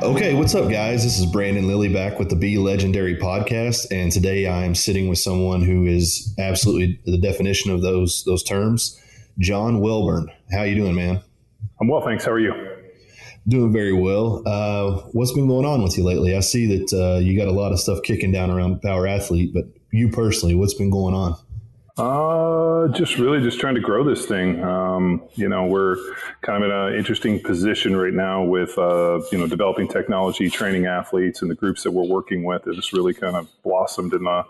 Okay, what's up, guys? This is Brandon Lilly back with the Be Legendary podcast, and today I am sitting with someone who is absolutely the definition of those terms, John Welbourn. How you doing, man? I'm well, thanks. How are you? Doing very well. What's been going on with you lately? I see that you got a lot of stuff kicking down around Power Athlete, but you personally, what's been going on? Just trying to grow this thing. We're kind of in an interesting position right now with, developing technology, training athletes, and the groups that we're working with. It just really kind of blossomed in the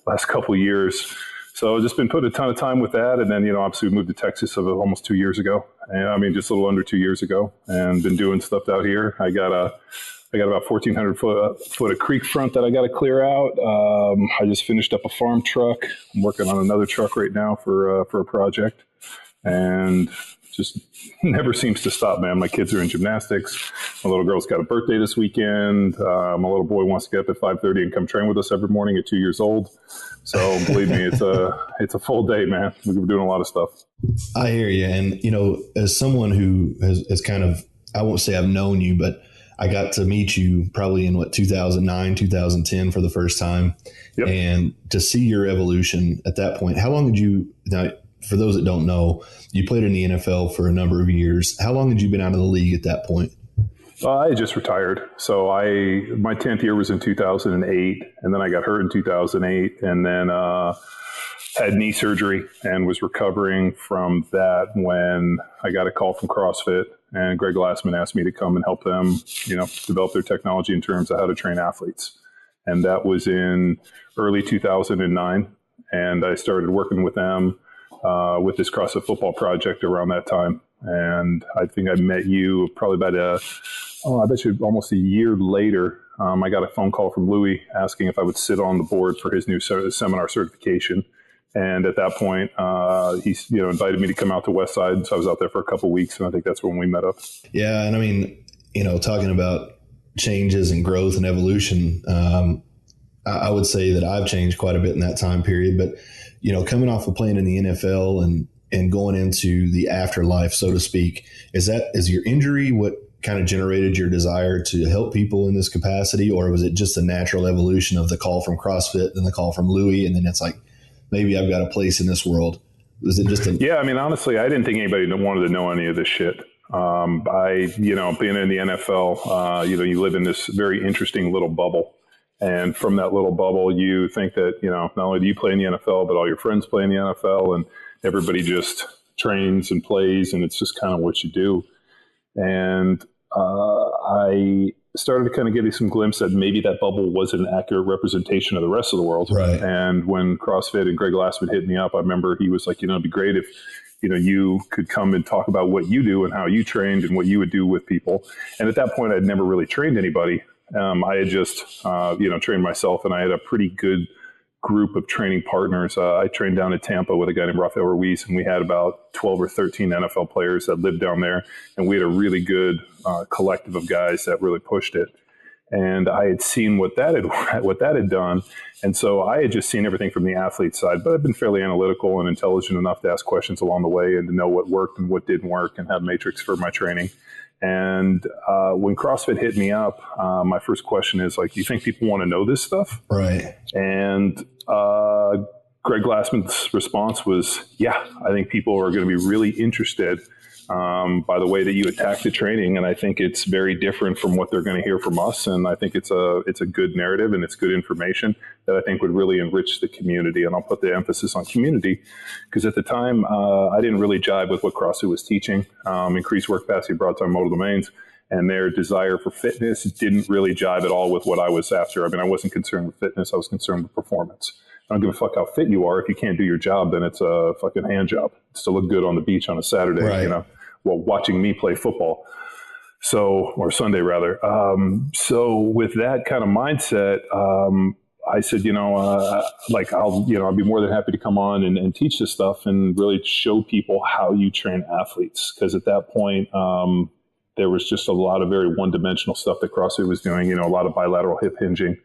last couple of years. So I've just been putting a ton of time with that. And then, obviously we moved to Texas almost 2 years ago. And just a little under 2 years ago, and been doing stuff out here. I got about 1,400 foot of creek front that I got to clear out. I just finished up a farm truck. I'm working on another truck right now for a project, and just never seems to stop, man. My kids are in gymnastics. My little girl's got a birthday this weekend. My little boy wants to get up at 5:30 and come train with us every morning at 2 years old. So believe me, it's a full day, man. We're doing a lot of stuff. I hear you. And, as someone who has kind of, I won't say I've known you, but I got to meet you probably in 2009, 2010 for the first time. Yep. And to see your evolution at that point, how long did you, now for those that don't know, you played in the NFL for a number of years. How long had you been out of the league at that point? I just retired. So my 10th year was in 2008, and then I got hurt in 2008, and then had knee surgery and was recovering from that when I got a call from CrossFit, and Greg Glassman asked me to come and help them, develop their technology in terms of how to train athletes. And that was in early 2009. And I started working with them with this CrossFit football project around that time. And I think I met you probably about I bet you almost a year later. I got a phone call from Louis asking if I would sit on the board for his new seminar certification. And at that point, he invited me to come out to Westside. So I was out there for a couple of weeks, and I think that's when we met up. Yeah, and I mean, talking about changes and growth and evolution, I would say that I've changed quite a bit in that time period. But, coming off of playing in the NFL and going into the afterlife, so to speak, is your injury what kind of generated your desire to help people in this capacity? Or was it just a natural evolution of the call from CrossFit and the call from Louis, and then it's like, maybe I've got a place in this world? Was it just Yeah, I mean, honestly, I didn't think anybody wanted to know any of this shit. Being in the NFL, you live in this very interesting little bubble. And from that little bubble, you think that, not only do you play in the NFL, but all your friends play in the NFL, and everybody just trains and plays, and it's just kind of what you do. And I started to kind of give some glimpse that maybe that bubble wasn't an accurate representation of the rest of the world. Right. And when CrossFit and Greg Glassman hit me up, I remember he was like, it'd be great if, you could come and talk about what you do and how you trained and what you would do with people. And at that point, I'd never really trained anybody. I had just, trained myself, and I had a pretty good group of training partners. I trained down in Tampa with a guy named Rafael Ruiz, and we had about 12 or 13 NFL players that lived down there. And we had a really good collective of guys that really pushed it. And I had seen what that had done. And so I had just seen everything from the athlete side, but I've been fairly analytical and intelligent enough to ask questions along the way and to know what worked and what didn't work and have metrics for my training. And when CrossFit hit me up, my first question is like, do you think people want to know this stuff? Right. And Greg Glassman's response was, yeah, I think people are going to be really interested by the way that you attack the training. And I think it's very different from what they're going to hear from us. And I think it's a good narrative, and it's good information that I think would really enrich the community. And I'll put the emphasis on community because at the time, I didn't really jive with what CrossFit was teaching, increased work capacity, broad time modal domains. And their desire for fitness didn't really jive at all with what I was after. I mean, I wasn't concerned with fitness. I was concerned with performance. I don't give a fuck how fit you are. If you can't do your job, then it's a fucking hand job. It's to look good on the beach on a Saturday, right, while watching me play football. Or Sunday rather. So with that kind of mindset, I said, I'll be more than happy to come on and teach this stuff and really show people how you train athletes. Because at that point, there was just a lot of very one-dimensional stuff that CrossFit was doing, a lot of bilateral hip hinging,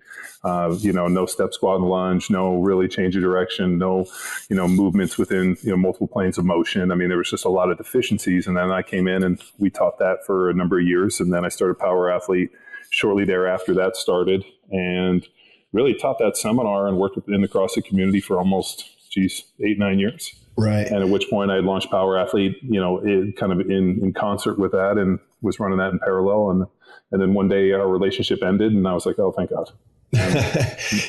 no step squat and lunge, no really change of direction, no, movements within, multiple planes of motion. I mean, there was just a lot of deficiencies. And then I came in and we taught that for a number of years. And then I started Power Athlete, shortly thereafter that started, and really taught that seminar and worked within the CrossFit community for almost, 8-9 years. Right. And at which point I had launched Power Athlete, kind of in concert with that, and was running that in parallel. And then one day our relationship ended, and I was like, oh, thank God.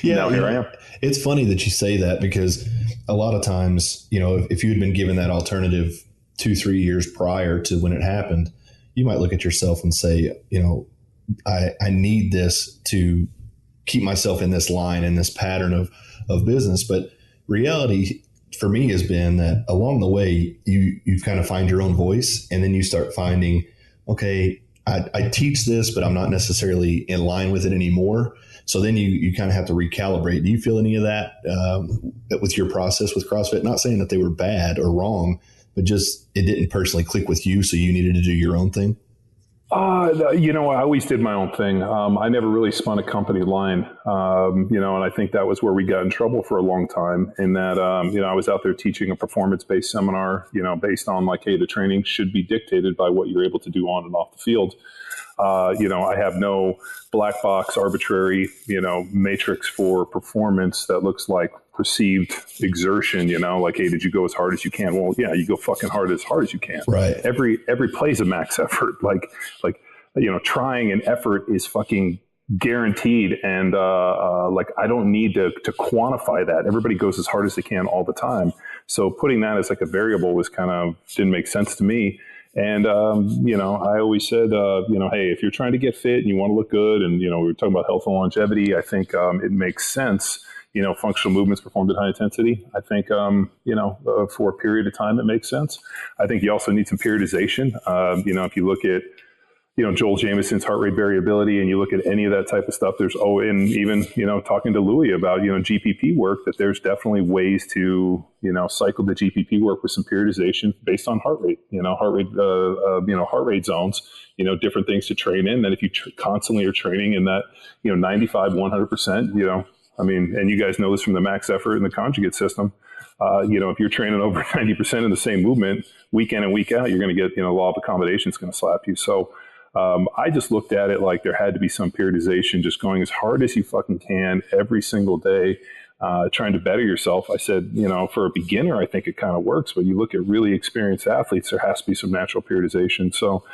Yeah. Now here I am. It's funny that you say that, because a lot of times, if you had been given that alternative 2-3 years prior to when it happened, you might look at yourself and say, I need this to keep myself in this line, in this pattern of business. But reality for me has been that along the way, you kind of find your own voice, and then you start finding, okay, I teach this, but I'm not necessarily in line with it anymore. So then you kind of have to recalibrate. Do you feel any of that with your process with CrossFit? Not saying that they were bad or wrong, but just it didn't personally click with you, so you needed to do your own thing? I always did my own thing. I never really spun a company line, and I think that was where we got in trouble for a long time, in that, I was out there teaching a performance-based seminar, based on like, hey, the training should be dictated by what you're able to do on and off the field. I have no black box arbitrary, matrix for performance that looks like perceived exertion, like, hey, did you go as hard as you can? Well, yeah, you go fucking hard as you can. Right. Every play is a max effort. Like, trying an effort is fucking guaranteed. And, I don't need to quantify that. Everybody goes as hard as they can all the time. So putting that as like a variable was didn't make sense to me. And, I always said, hey, if you're trying to get fit and you want to look good, and, we were talking about health and longevity, I think it makes sense, functional movements performed at high intensity. I think, for a period of time, it makes sense. I think you also need some periodization. If you look at, Joel Jamieson's heart rate variability, and you look at any of that type of stuff, and even, talking to Louis about, GPP work, that there's definitely ways to, cycle the GPP work with some periodization based on heart rate, heart rate zones, different things to train in. That if you constantly are training in that, 95, 100%, and you guys know this from the max effort and the conjugate system, if you're training over 90% in the same movement, week in and week out, you're going to get, law of accommodation is going to slap you. So, I just looked at it like there had to be some periodization, just going as hard as you fucking can every single day, trying to better yourself. I said, for a beginner, I think it kind of works, but you look at really experienced athletes, there has to be some natural periodization. So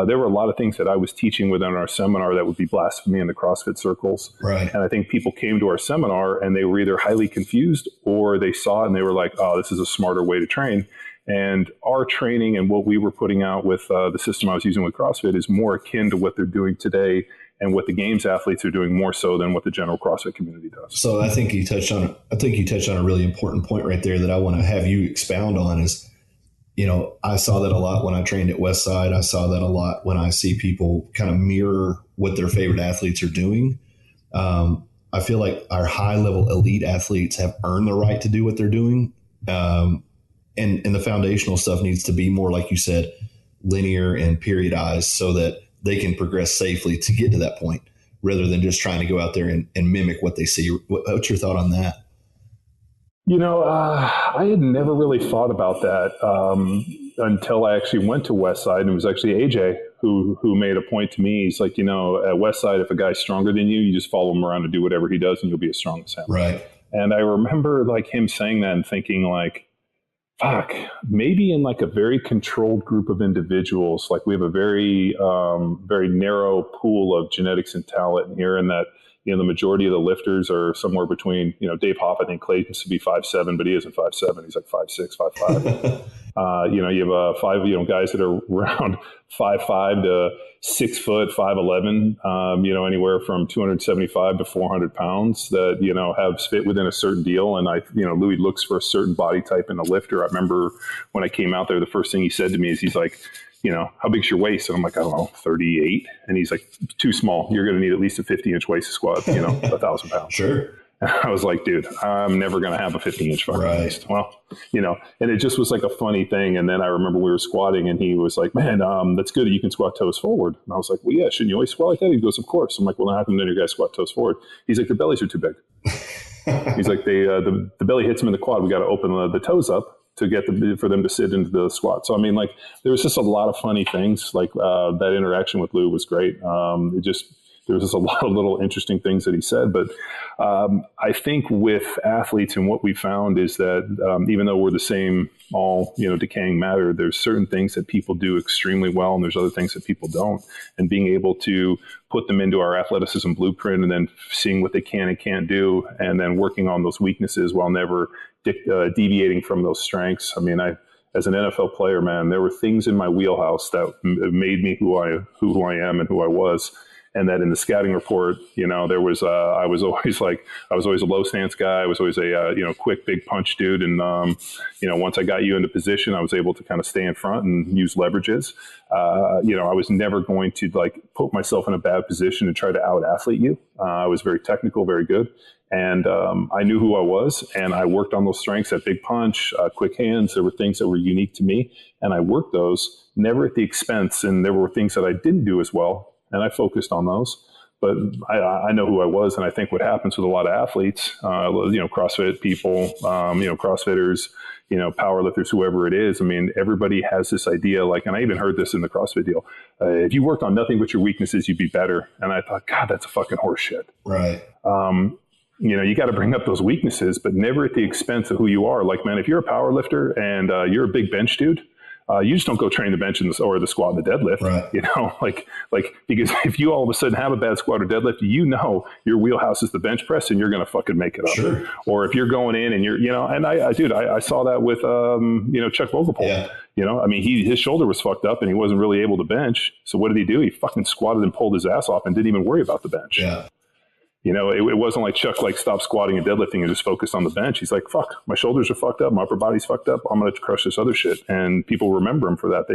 there were a lot of things that I was teaching within our seminar that would be blasphemy in the CrossFit circles. Right. And I think people came to our seminar and they were either highly confused, or they saw it and they were like, oh, this is a smarter way to train. And our training and what we were putting out with the system I was using with CrossFit is more akin to what they're doing today, and what the games athletes are doing more so than what the general CrossFit community does. So I think you touched on a really important point right there that I want to have you expound on is, I saw that a lot when I trained at Westside. I saw that a lot when I see people kind of mirror what their favorite athletes are doing. I feel like our high level elite athletes have earned the right to do what they're doing. And the foundational stuff needs to be more, like you said, linear and periodized, so that they can progress safely to get to that point, rather than just trying to go out there and mimic what they see. What's your thought on that? I had never really thought about that until I actually went to Westside, and it was actually AJ who made a point to me. He's like, at Westside, if a guy's stronger than you, you just follow him around and do whatever he does, and you'll be as strong as him. Right. And I remember like him saying that and thinking like, fuck, maybe in like a very controlled group of individuals, like we have a very, very narrow pool of genetics and talent here, and that, the majority of the lifters are somewhere between, Dave Hoff, I think claims to be 5'7", but he isn't 5'7", he's like 5'6", 5'5". You have 5, guys that are around 5'5" to 6 foot, 5'11", anywhere from 275 to 400 pounds that, have fit within a certain deal. And Louis looks for a certain body type in a lifter. I remember when I came out there, the first thing he said to me is, he's like, how big's your waist? And I'm like, I don't know, 38. And he's like, too small. You're going to need at least a 50-inch waist to squat, 1,000 pounds. Sure. And I was like, dude, I'm never going to have a 50-inch fucking waist. Well, and it just was like a funny thing. And then I remember we were squatting and he was like, man, that's good that you can squat toes forward. And I was like, well, yeah, shouldn't you always squat like that? He goes, of course. I'm like, well, how come none of your guys squat toes forward? He's like, their bellies are too big. He's like, the belly hits them in the quad. We got to open the toes up to get for them to sit into the squat. So, I mean, like, there was just a lot of funny things. Like that interaction with Lou was great. It just, there was just a lot of little interesting things that he said. But I think with athletes and what we found is that even though we're the same, all, decaying matter, there's certain things that people do extremely well, and there's other things that people don't. And being able to put them into our athleticism blueprint and then seeing what they can and can't do, and then working on those weaknesses while never deviating from those strengths. I mean, as an NFL player, man, there were things in my wheelhouse that made me who I am and who I was. And that in the scouting report, there was I was always a low stance guy. I was always a quick, big punch dude. And once I got you into position, I was able to kind of stay in front and use leverages. I was never going to put myself in a bad position and try to out athlete you. I was very technical, very good. And I knew who I was, and I worked on those strengths at big punch, quick hands. There were things that were unique to me, and I worked those, never at the expense. And there were things that I didn't do as well, and I focused on those. But I know who I was, and I think what happens with a lot of athletes, CrossFit people, CrossFitters, powerlifters, whoever it is. I mean, everybody has this idea, and I even heard this in the CrossFit deal. If you worked on nothing but your weaknesses, you'd be better. And I thought, God, that's a fucking horse shit. Right. You got to bring up those weaknesses, but never at the expense of who you are. Man, if you're a power lifter and you're a big bench dude, you just don't go train the bench or the squat and the deadlift. Right. Because if you all of a sudden have a bad squat or deadlift, your wheelhouse is the bench press and you're going to fucking make it up. Sure. Or if you're going in and and I saw that with, Chuck Vogelpohl. Yeah. His shoulder was fucked up and he wasn't really able to bench. So what did he do? He fucking squatted and pulled his ass off and didn't even worry about the bench. Yeah. It wasn't like Chuck stopped squatting and deadlifting and just focused on the bench. He's like, fuck, my shoulders are fucked up, my upper body's fucked up. I'm going to crush this other shit. And people remember him for that.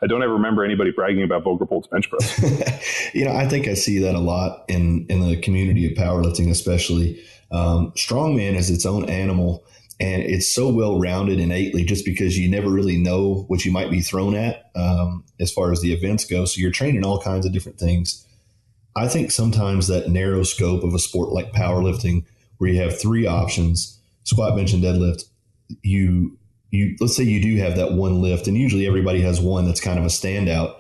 I don't ever remember anybody bragging about Vogelpohl's bench press. I think I see that a lot in the community of powerlifting, especially. Strongman is its own animal, and it's so well rounded innately just because you never really know what you might be thrown at as far as the events go. So you're training all kinds of different things. I think sometimes that narrow scope of a sport like powerlifting, where you have three options, squat, bench, and deadlift, you let's say you do have that one lift, and usually everybody has one that's kind of a standout.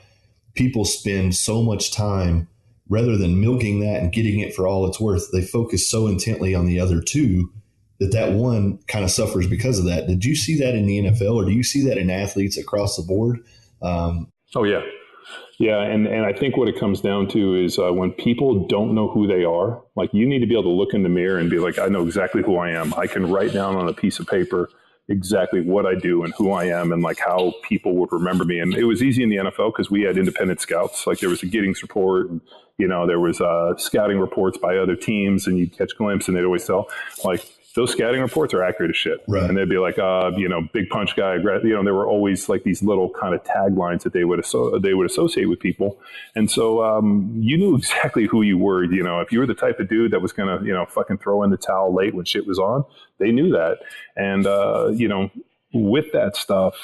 People spend so much time, rather than milking that and getting it for all it's worth, they focus so intently on the other two that one kind of suffers because of that. Did you see that in the NFL, or do you see that in athletes across the board? Oh, yeah. Yeah, and I think what it comes down to is when people don't know who they are, you need to be able to look in the mirror and be like, I know exactly who I am. I can write down on a piece of paper exactly what I do and who I am and how people would remember me. And it was easy in the NFL because we had independent scouts. There was a Giddings report, and, there was scouting reports by other teams, and you'd catch glimpses, and they'd always tell, those scouting reports are accurate as shit. Right. And they'd be like, big punch guy. There were always these little kind of taglines that they would associate with people. And so you knew exactly who you were. If you were the type of dude that was going to, fucking throw in the towel late when shit was on, they knew that. And, with that stuff,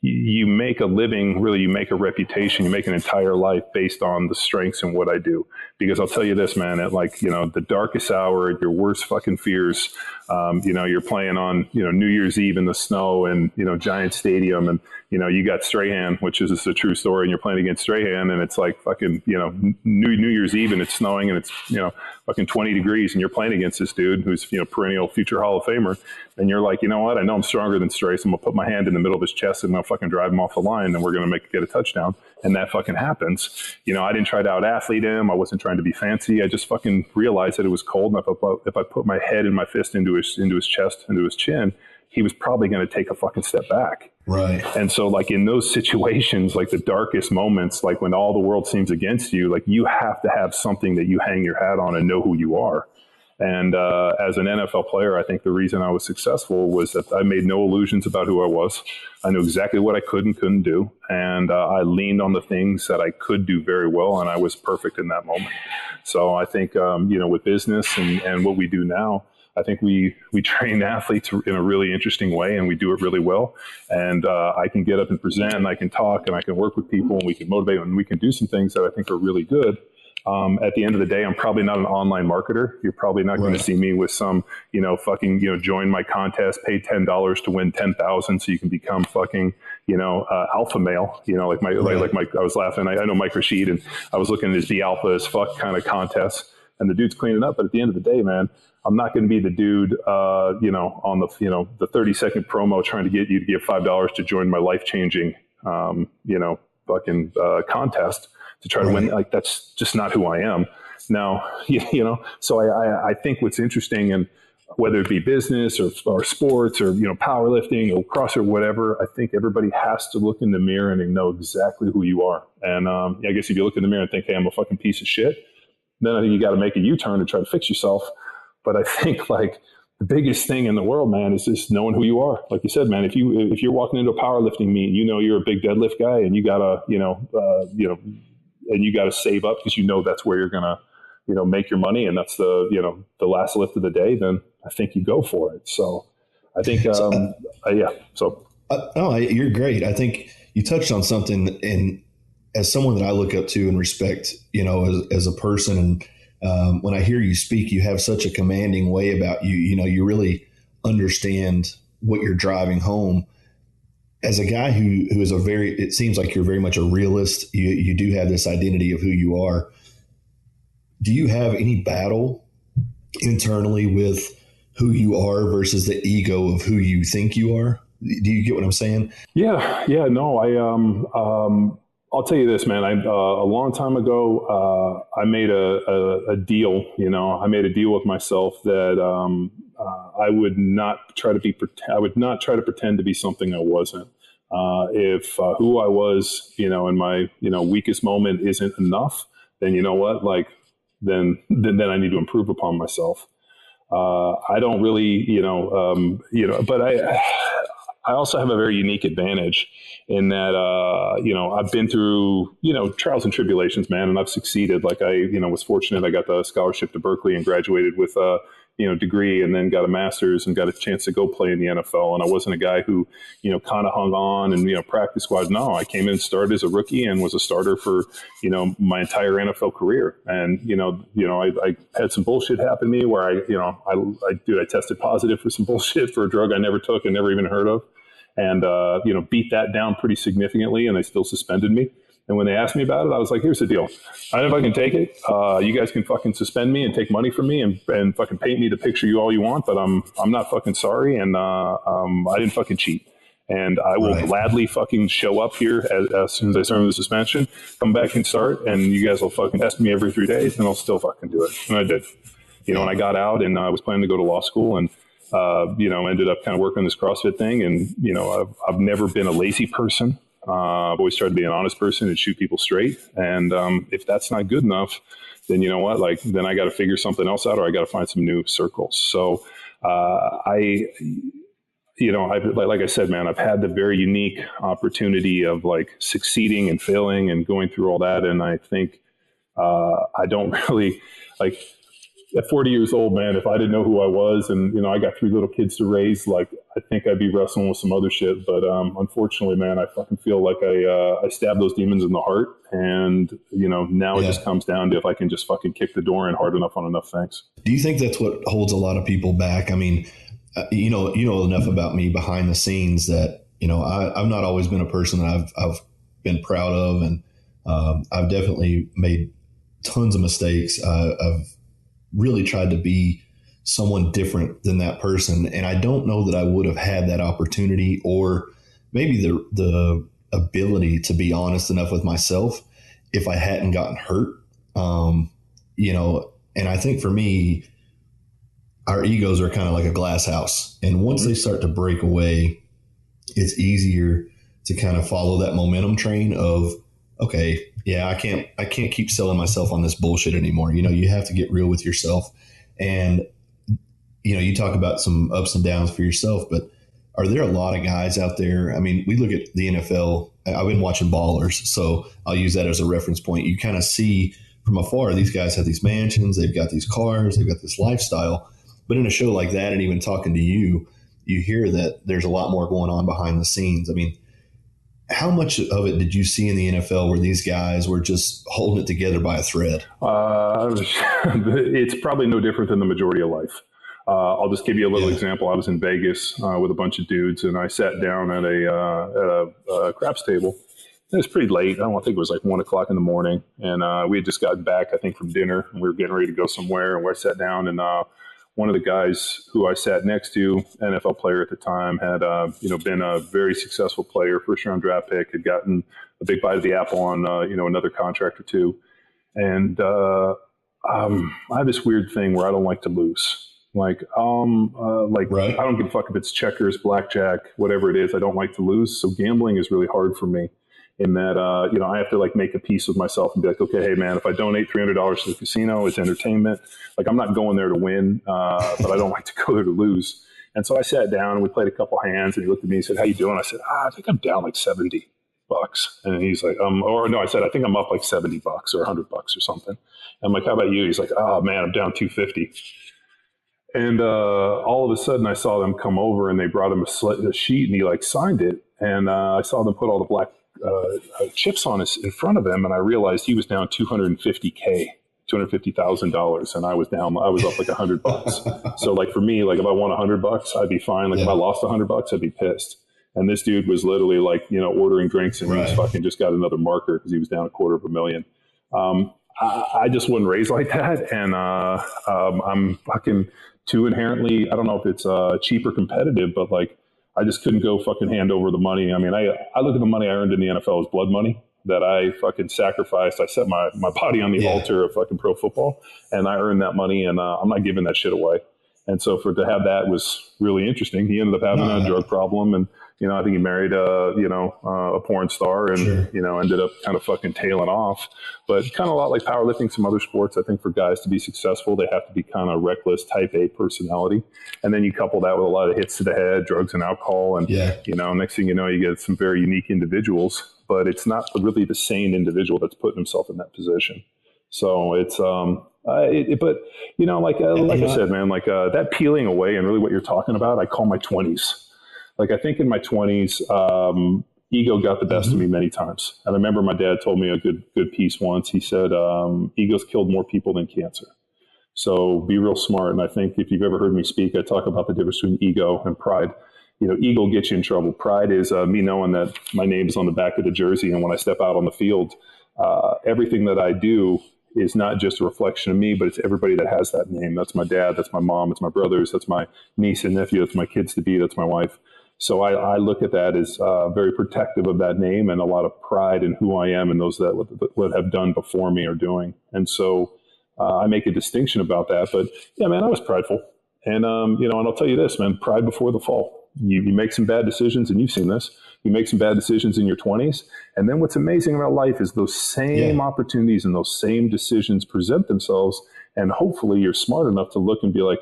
you make a living, really, you make a reputation, you make an entire life based on the strengths and what I do. Because I'll tell you this, man, at the darkest hour, your worst fucking fears, you're playing on, New Year's Eve in the snow and, Giant Stadium, and, you got Strahan, which is a true story, and you're playing against Strahan, and it's fucking, New Year's Eve, and it's snowing, and it's, fucking 20 degrees, and you're playing against this dude who's, perennial future Hall of Famer. And you're like, you know what? I know I'm stronger than Stray, so I'm gonna put my hand in the middle of his chest and I'm gonna fucking drive him off the line, and we're gonna get a touchdown. And that fucking happens. I didn't try to out athlete him. I wasn't trying to be fancy. I just fucking realized that it was cold. And if I put my head and my fist into his chest, into his chin, he was probably going to take a fucking step back. Right. And so in those situations, the darkest moments, when all the world seems against you, you have to have something that you hang your hat on and know who you are. And as an NFL player, I think the reason I was successful was that I made no illusions about who I was. I knew exactly what I could and couldn't do. And I leaned on the things that I could do very well, and I was perfect in that moment. So I think, with business and what we do now, I think we train athletes in a really interesting way, and we do it really well. And I can get up and present, and I can talk, and I can work with people, and we can motivate, and we can do some things that I think are really good. At the end of the day, I'm probably not an online marketer. You're probably not going to see me with some, join my contest, pay $10 to win 10,000 so you can become fucking, alpha male, I was laughing. I know Mike Rashid, and I was looking at his Be Alpha as fuck kind of contests, and the dude's cleaning up. But at the end of the day, man, I'm not going to be the dude, on the 30-second promo trying to get you to give $5 to join my life-changing, contest to try to win. Like, that's just not who I am. Now, so I think what's interesting, and whether it be business or sports or, powerlifting or CrossFit or whatever, I think everybody has to look in the mirror and know exactly who you are. And I guess if you look in the mirror and think, hey, I'm a fucking piece of shit, then I think you got to make a U-turn and try to fix yourself. But I think like the biggest thing in the world, man, is just knowing who you are. Like you said, man, if you're walking into a powerlifting meet, you're a big deadlift guy, and you gotta, and you gotta save up because that's where you're gonna, make your money, and that's the last lift of the day. Then I think you go for it. So I think, you're great. I think you touched on something, and as someone that I look up to and respect, as a person, and when I hear you speak, you have such a commanding way about you. You really understand what you're driving home. As a guy who is it seems like you're very much a realist. You do have this identity of who you are. Do you have any battle internally with who you are versus the ego of who you think you are? Do you get what I'm saying? Yeah. No, I'll tell you this, man. A long time ago, I made a deal. I made a deal with myself that I would not try to pretend to be something I wasn't. If who I was, in my weakest moment isn't enough, then you know what? Like then I need to improve upon myself. I don't really, but I also have a very unique advantage in that, I've been through, trials and tribulations, man, and I've succeeded. Like I was fortunate. I got the scholarship to Berkeley and graduated with a, degree, and then got a master's and got a chance to go play in the NFL. And I wasn't a guy who, kind of hung on and, practice squad. No, I came in, started as a rookie, and was a starter for, my entire NFL career. And, I had some bullshit happen to me where I tested positive for some bullshit for a drug I never took and never even heard of. And, beat that down pretty significantly, and they still suspended me. And when they asked me about it, I was like, here's the deal. I don't know if I can take it. You guys can fucking suspend me and take money from me and fucking paint me the picture you all you want, but I'm not fucking sorry. And I didn't fucking cheat. And I will gladly fucking show up here as soon as I serve the suspension, come back and start, and you guys will fucking test me every 3 days, and I'll still fucking do it. And I did. And I got out, and I was planning to go to law school, and ended up kind of working on this CrossFit thing. And, I've never been a lazy person. I've always tried to be an honest person and shoot people straight. And if that's not good enough, then you know what? Like, then I got to figure something else out, or I got to find some new circles. So like I said, man, I've had the very unique opportunity of like succeeding and failing and going through all that. And I think I don't really like. At 40 years old, man, if I didn't know who I was, and I got 3 little kids to raise, like I think I'd be wrestling with some other shit. But unfortunately, man, I fucking feel like I stabbed those demons in the heart, and now it just comes down to if I can just fucking kick the door in hard enough on enough things. Do you think that's what holds a lot of people back? I mean, you know enough about me behind the scenes that I've not always been a person that I've been proud of, and I've definitely made tons of mistakes. I've really tried to be someone different than that person. And I don't know that I would have had that opportunity, or maybe the ability to be honest enough with myself if I hadn't gotten hurt. And I think for me, our egos are kind of like a glass house. And once they start to break away, it's easier to kind of follow that momentum train of, okay, yeah, I can't keep selling myself on this bullshit anymore. You have to get real with yourself. And, you talk about some ups and downs for yourself, but are there a lot of guys out there? I mean, we look at the NFL. I've been watching Ballers, so I'll use that as a reference point. You kind of see from afar, these guys have these mansions, they've got these cars, they've got this lifestyle. But in a show like that, and even talking to you, you hear that there's a lot more going on behind the scenes. I mean, how much of it did you see in the NFL where these guys were just holding it together by a thread? It's probably no different than the majority of life. I'll just give you a little example. I was in Vegas with a bunch of dudes, and I sat down at a craps table. It was pretty late. I think it was like 1 o'clock in the morning, and we had just gotten back, I think, from dinner, and we were getting ready to go somewhere. And I sat down, and one of the guys who I sat next to, NFL player at the time, had been a very successful player, first round draft pick, had gotten a big bite of the apple on another contract or two, and I have this weird thing where I don't like to lose. Right. I don't give a fuck if it's checkers, blackjack, whatever it is. I don't like to lose. So gambling is really hard for me in that, I have to like make a peace with myself and be like, okay, hey man, if I donate $300 to the casino, it's entertainment. Like I'm not going there to win, but I don't like to go there to lose. And so I sat down and we played a couple hands, and he looked at me and said, how you doing? I said, I think I'm down like $70. And he's like, I said, I think I'm up like $70 or $100 or something. And I'm like, how about you? He's like, oh man, I'm down $250. And all of a sudden, I saw them come over, and they brought him a sheet, and he like signed it. And I saw them put all the black chips on in front of him, and I realized he was down $250,000, and I was up like $100. So like for me, like if I won $100, I'd be fine. Like if I lost $100, I'd be pissed. And this dude was literally like ordering drinks, and he was fucking just got another marker because he was down $250,000. I just wasn't raised like that, and I'm fucking too inherently, I don't know if it's cheap or competitive, but like I just couldn't go fucking hand over the money. I mean, I look at the money I earned in the NFL as blood money that I fucking sacrificed. I set my body on the altar of fucking pro football, and I earned that money, and I'm not giving that shit away. And so to have that was really interesting. He ended up having a drug problem, and I think he married a porn star, and ended up kind of fucking tailing off. But kind of a lot like powerlifting, some other sports, I think for guys to be successful, they have to be kind of reckless, type A personality. And then you couple that with a lot of hits to the head, drugs and alcohol, and next thing you know, you get some very unique individuals. But it's not really the sane individual that's putting himself in that position. So it's I said, man, like that peeling away, and really what you're talking about, I call my 20s. Like I think in my 20s, ego got the best of me many times. And I remember my dad told me a good piece once. He said, ego's killed more people than cancer. So be real smart. And I think if you've ever heard me speak, I talk about the difference between ego and pride. Ego gets you in trouble. Pride is me knowing that my name is on the back of the jersey, and when I step out on the field, everything that I do is not just a reflection of me, but it's everybody that has that name. That's my dad, that's my mom, that's my brothers, that's my niece and nephew, that's my kids to be, that's my wife. So I look at that as very protective of that name, and a lot of pride in who I am and those that what have done before me are doing. And so I make a distinction about that. But yeah, man, I was prideful. And, and I'll tell you this, man, pride before the fall. You make some bad decisions, and you've seen this. You make some bad decisions in your 20s. And then what's amazing about life is those same opportunities and those same decisions present themselves. And hopefully you're smart enough to look and be like,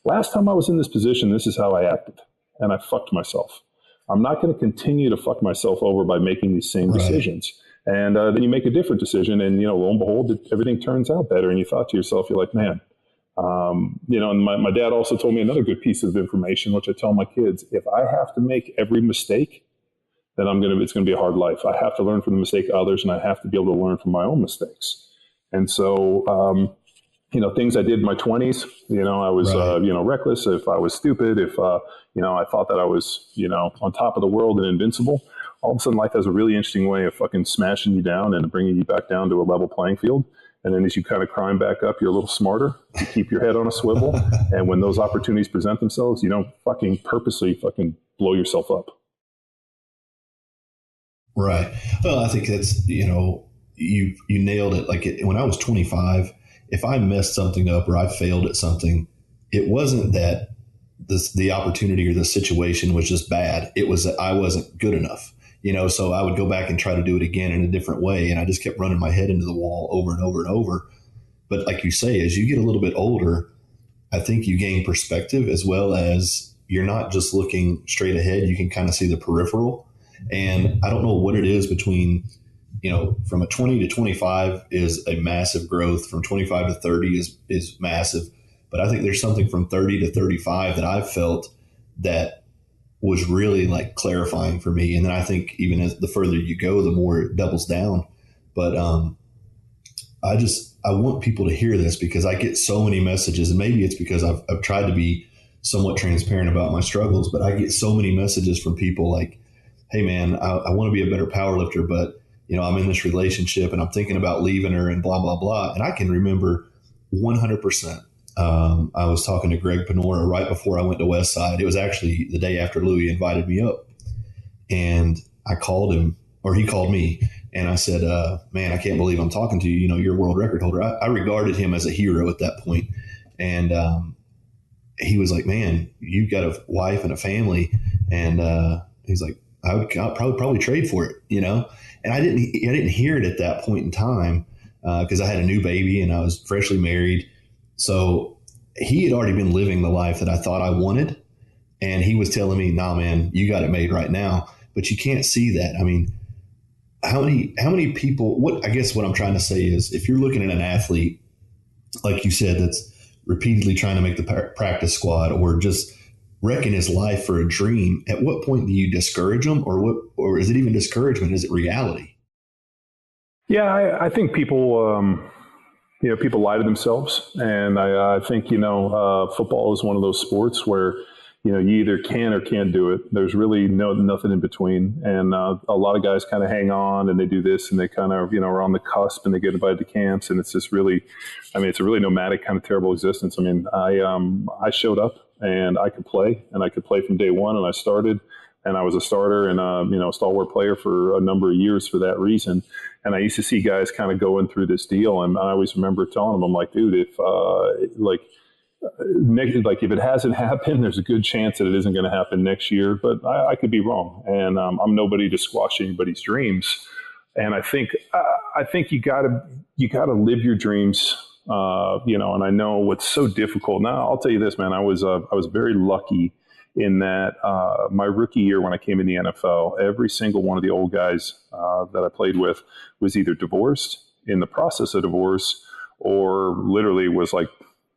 last time I was in this position, this is how I acted. And I fucked myself. I'm not going to continue to fuck myself over by making these same decisions. And then you make a different decision, and, lo and behold, everything turns out better. And you thought to yourself, you're like, man, and my dad also told me another good piece of information, which I tell my kids: if I have to make every mistake, then it's going to be a hard life. I have to learn from the mistake of others, and I have to be able to learn from my own mistakes. And so, things I did in my 20s, I was, reckless. If I was stupid, if, I thought that I was, on top of the world and invincible, all of a sudden life has a really interesting way of fucking smashing you down and bringing you back down to a level playing field. And then as you kind of climb back up, you're a little smarter. You keep your head on a swivel. And when those opportunities present themselves, you don't fucking purposely fucking blow yourself up. Right. Well, I think that's, you nailed it. Like when I was 25, if I messed something up or I failed at something, it wasn't that the opportunity or the situation was just bad. It was that I wasn't good enough. So I would go back and try to do it again in a different way. And I just kept running my head into the wall over and over and over. But like you say, as you get a little bit older, I think you gain perspective, as well as you're not just looking straight ahead. You can kind of see the peripheral. And I don't know what it is between, from a 20 to 25 is a massive growth. From 25 to 30 is massive. But I think there's something from 30 to 35 that I've felt that was really like clarifying for me. And then I think even as the further you go, the more it doubles down. But I want people to hear this because I get so many messages, and maybe it's because I've tried to be somewhat transparent about my struggles, but I get so many messages from people like, hey man, I want to be a better power lifter, but I'm in this relationship and I'm thinking about leaving her and blah, blah, blah. And I can remember 100%. I was talking to Greg Panora right before I went to Westside. It was actually the day after Louis invited me up, and I called him, or he called me. And I said, man, I can't believe I'm talking to you. You're a world record holder. I regarded him as a hero at that point. And he was like, man, you've got a wife and a family. And he's like, I'll probably trade for it, And I didn't hear it at that point in time because I had a new baby and I was freshly married. So he had already been living the life that I thought I wanted. And he was telling me, nah, man, you got it made right now. But you can't see that. I mean, how many people, I guess what I'm trying to say is if you're looking at an athlete, like you said, that's repeatedly trying to make the practice squad or just wrecking his life for a dream, at what point do you discourage them, or is it even discouragement? Is it reality? Yeah, I think people, people lie to themselves. And I think, football is one of those sports where, you either can or can't do it. There's really nothing in between. And a lot of guys kind of hang on and they do this and they kind of, are on the cusp and they get invited to camps. And it's just really, it's a really nomadic kind of terrible existence. I showed up and I could play from day one, and I started and I was a starter and, a stalwart player for a number of years for that reason. And I used to see guys kind of going through this deal. And I always remember telling them, I'm like, dude, if if it hasn't happened, there's a good chance that it isn't going to happen next year, but I could be wrong. And I'm nobody to squash anybody's dreams. And I think you gotta live your dreams, and I know what's so difficult. Now I'll tell you this, man, I was very lucky in that my rookie year when I came in the NFL, every single one of the old guys that I played with was either divorced, in the process of divorce, or literally was like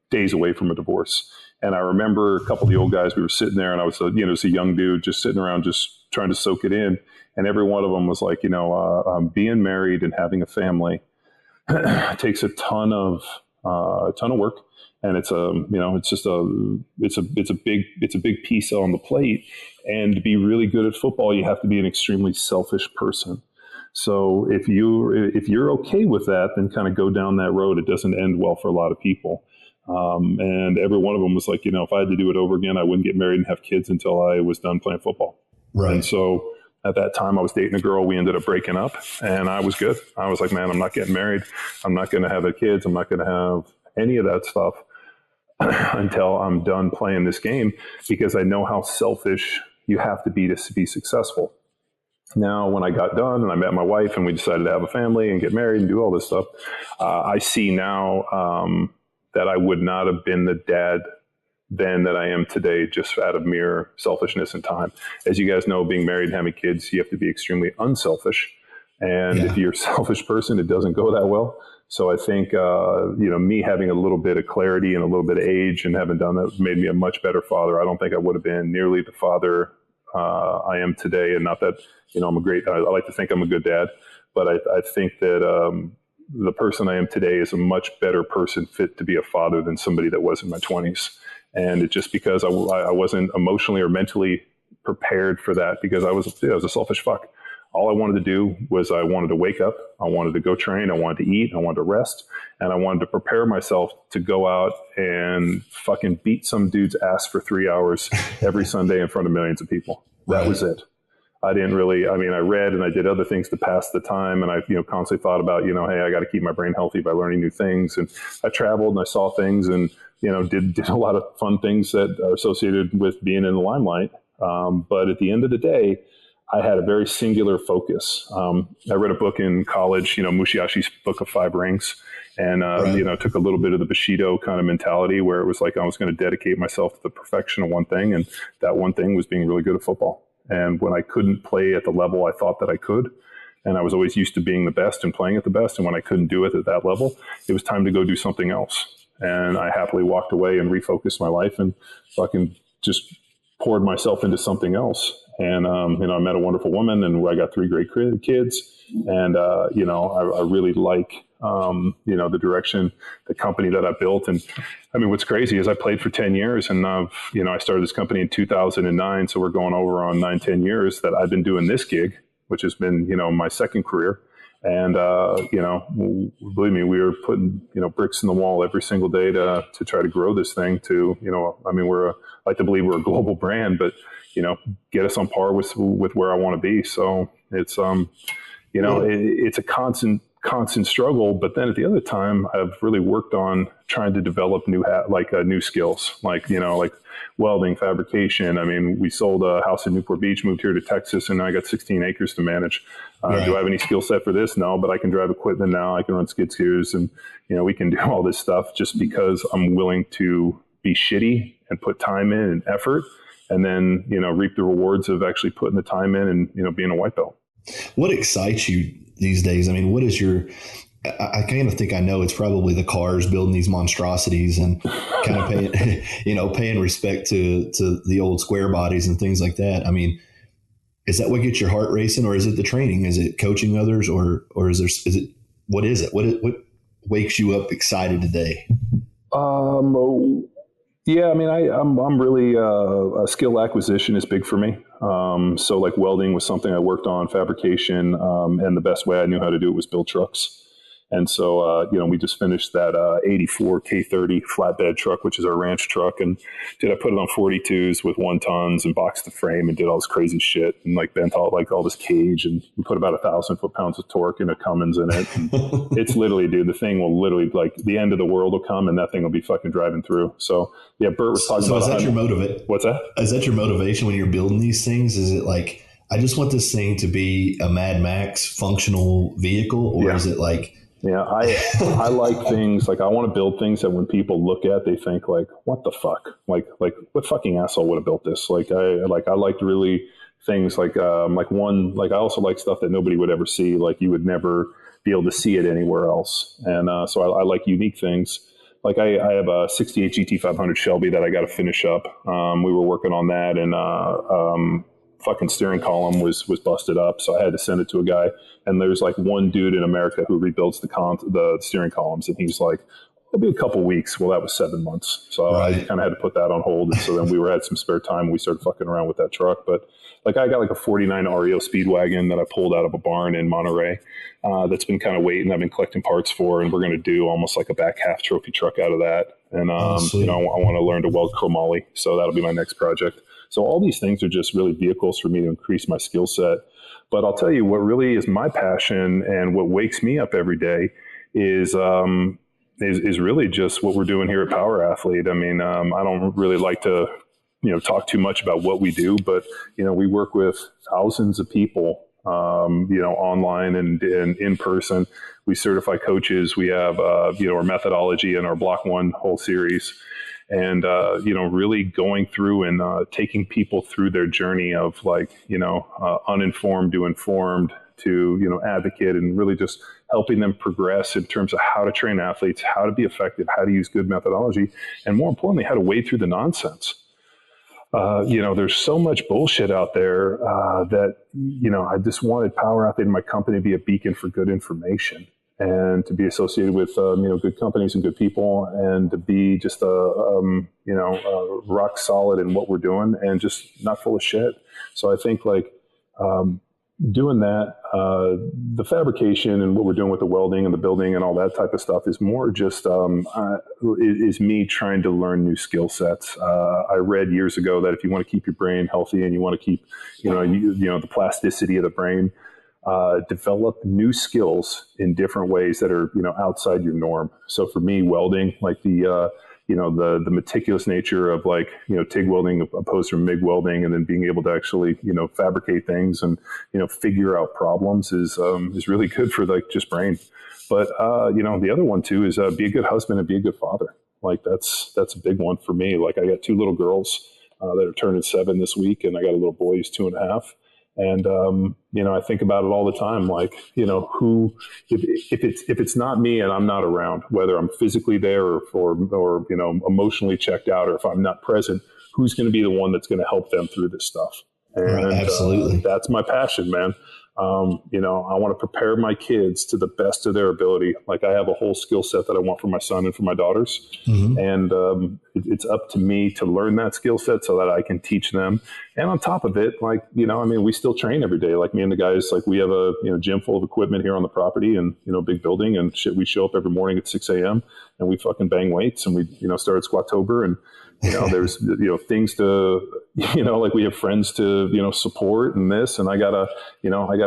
days away from a divorce. And I remember a couple of the old guys, we were sitting there and I was, as a young dude just sitting around, just trying to soak it in. And every one of them was like, being married and having a family takes a ton of work. And it's a big piece on the plate. And to be really good at football, you have to be an extremely selfish person. So if you're okay with that, then kind of go down that road. It doesn't end well for a lot of people. And every one of them was like, if I had to do it over again, I wouldn't get married and have kids until I was done playing football. Right. And so at that time I was dating a girl. We ended up breaking up and I was good. I was like, man, I'm not getting married. I'm not going to have kids. I'm not going to have any of that stuff until I'm done playing this game, because I know how selfish you have to be successful. Now, when I got done and I met my wife and we decided to have a family and get married and do all this stuff, I see now, that I would not have been the dad then that I am today, just out of mere selfishness and time. As you guys know, being married and having kids, you have to be extremely unselfish. And if you're a selfish person, it doesn't go that well. So I think, me having a little bit of clarity and a little bit of age and having done that made me a much better father. I don't think I would have been nearly the father I am today. And not that, I like to think I'm a good dad, but I think that, the person I am today is a much better person fit to be a father than somebody that was in my 20s. And it's just because I wasn't emotionally or mentally prepared for that, because I was a selfish fuck. All I wanted to do was I wanted to wake up. I wanted to go train. I wanted to eat. I wanted to rest. And I wanted to prepare myself to go out and fucking beat some dude's ass for 3 hours every Sunday in front of millions of people. That was it. I didn't really, I read and I did other things to pass the time. And I, constantly thought about, hey, I got to keep my brain healthy by learning new things. And I traveled and I saw things and, did a lot of fun things that are associated with being in the limelight. But at the end of the day, I had a very singular focus. I read a book in college, Musashi's Book of Five Rings. And, took a little bit of the Bushido kind of mentality where it was like I was going to dedicate myself to the perfection of one thing. And that one thing was being really good at football. And when I couldn't play at the level I thought that I could, and I was always used to being the best and playing at the best, and when I couldn't do it at that level, it was time to go do something else. And I happily walked away and refocused my life and fucking just poured myself into something else. And, I met a wonderful woman, and I got 3 great kids. And, I really like, the direction, the company that I built. And I mean, what's crazy is I played for 10 years, and I started this company in 2009. So we're going over on 9-10 years that I've been doing this gig, which has been, my second career. And, believe me, we were putting, bricks in the wall every single day to try to grow this thing to, I like to believe we're a global brand, but, get us on par with where I want to be. So it's, it's a constant struggle. But then at the other time, I've really worked on trying to develop new skills, like welding, fabrication. I mean, we sold a house in Newport Beach, moved here to Texas, and now I got 16 acres to manage. Right. Do I have any skill set for this? No, but I can drive equipment now. I can run skid steers, and, we can do all this stuff just because I'm willing to be shitty and put time in and effort, and then, reap the rewards of actually putting the time in and, being a white belt. What excites you these days? I mean, what is I kind of think I know it's probably the cars, building these monstrosities and kind of paying respect to the old square bodies and things like that. I mean, is that what gets your heart racing, or is it the training? Is it coaching others, or is it, what is it? What wakes you up excited today? Yeah, I mean, I'm really, skill acquisition is big for me. So like welding was something I worked on, fabrication, and the best way I knew how to do it was build trucks. And so, we just finished that 84 K30 flatbed truck, which is our ranch truck. And I put it on 42s with 1 tons and boxed the frame and did all this crazy shit and bent all this cage, and we put about 1,000 foot-pounds of torque and a Cummins in it. And it's literally, dude, the thing will literally, the end of the world will come and that thing will be fucking driving through. So yeah, Bert was talking about. So is that your motivation? What's that? Is that your motivation when you're building these things? Is it like, I just want this thing to be a Mad Max functional vehicle, or is it like? Yeah, I like things, I want to build things that when people look at, they think what the fuck? What fucking asshole would have built this? I liked really things I also like stuff that nobody would ever see. You would never be able to see it anywhere else. And so I like unique things. I have a 68 GT500 Shelby that I got to finish up. We were working on that, and fucking steering column was busted up, so I had to send it to a guy. And there's one dude in America who rebuilds the steering columns, and he's like, it'll be a couple weeks. Well, that was 7 months, so right. I kind of had to put that on hold. And so then we had some spare time, and we started fucking around with that truck. But I got a 49 REO Speedwagon that I pulled out of a barn in Monterey that's been kind of waiting. I've been collecting parts for, and we're going to do almost a back half trophy truck out of that. And I want to learn to weld chromoly, so that'll be my next project. So all these things are just really vehicles for me to increase my skill set. But I'll tell you what really is my passion and what wakes me up every day is really just what we're doing here at Power Athlete. I mean, I don't really like to, talk too much about what we do, but, we work with thousands of people, online and in person. We certify coaches. We have, our methodology and our Block 1 whole series. And, really going through and taking people through their journey of uninformed to informed to, advocate, and really just helping them progress in terms of how to train athletes, how to be effective, how to use good methodology, and more importantly, how to wade through the nonsense. There's so much bullshit out there that, I just wanted Power Athlete and my company to be a beacon for good information, and to be associated with, good companies and good people, and to be just rock solid in what we're doing and just not full of shit. So I think doing that, the fabrication and what we're doing with the welding and the building and all that type of stuff is more just, is me trying to learn new skill sets. I read years ago that if you want to keep your brain healthy and you want to keep, the plasticity of the brain, develop new skills in different ways that are, outside your norm. So for me, welding, the meticulous nature of TIG welding opposed to MIG welding, and then being able to actually, fabricate things and, figure out problems is really good for just brain. But, the other one too is be a good husband and be a good father. That's a big one for me. I got 2 little girls that are turning 7 this week, and I got a little boy who's 2.5. And, I think about it all the time, if it's not me and I'm not around, whether I'm physically there or emotionally checked out, or if I'm not present, who's going to be the one that's going to help them through this stuff. And right, absolutely. That's my passion, man. I want to prepare my kids to the best of their ability. Like I have a whole skill set that I want for my son and for my daughters. Mm-hmm. And it's up to me to learn that skill set so that I can teach them. And on top of it, like, we still train every day. Like me and the guys, like we have a gym full of equipment here on the property and, big building and shit. We show up every morning at 6 a.m. and we fucking bang weights and we, start at Squattober and, there's, things to, like we have friends to, support and this, and I gotta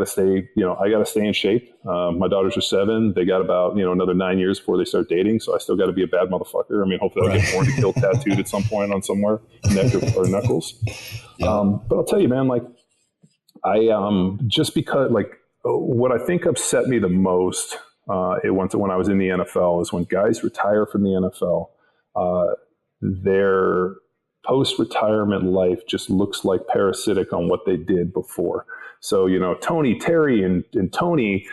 stay in shape. My daughters are 7. They got about, another 9 years before they start dating. So I still got to be a bad motherfucker. I mean, hopefully I'll get born to kill tattooed at some point on somewhere, neck or knuckles. Yeah. But I'll tell you, man, like just because like what I think upset me the most, when I was in the NFL is when guys retire from the NFL, their post-retirement life just looks like parasitic on what they did before. So, Tony, Terry, and Tony,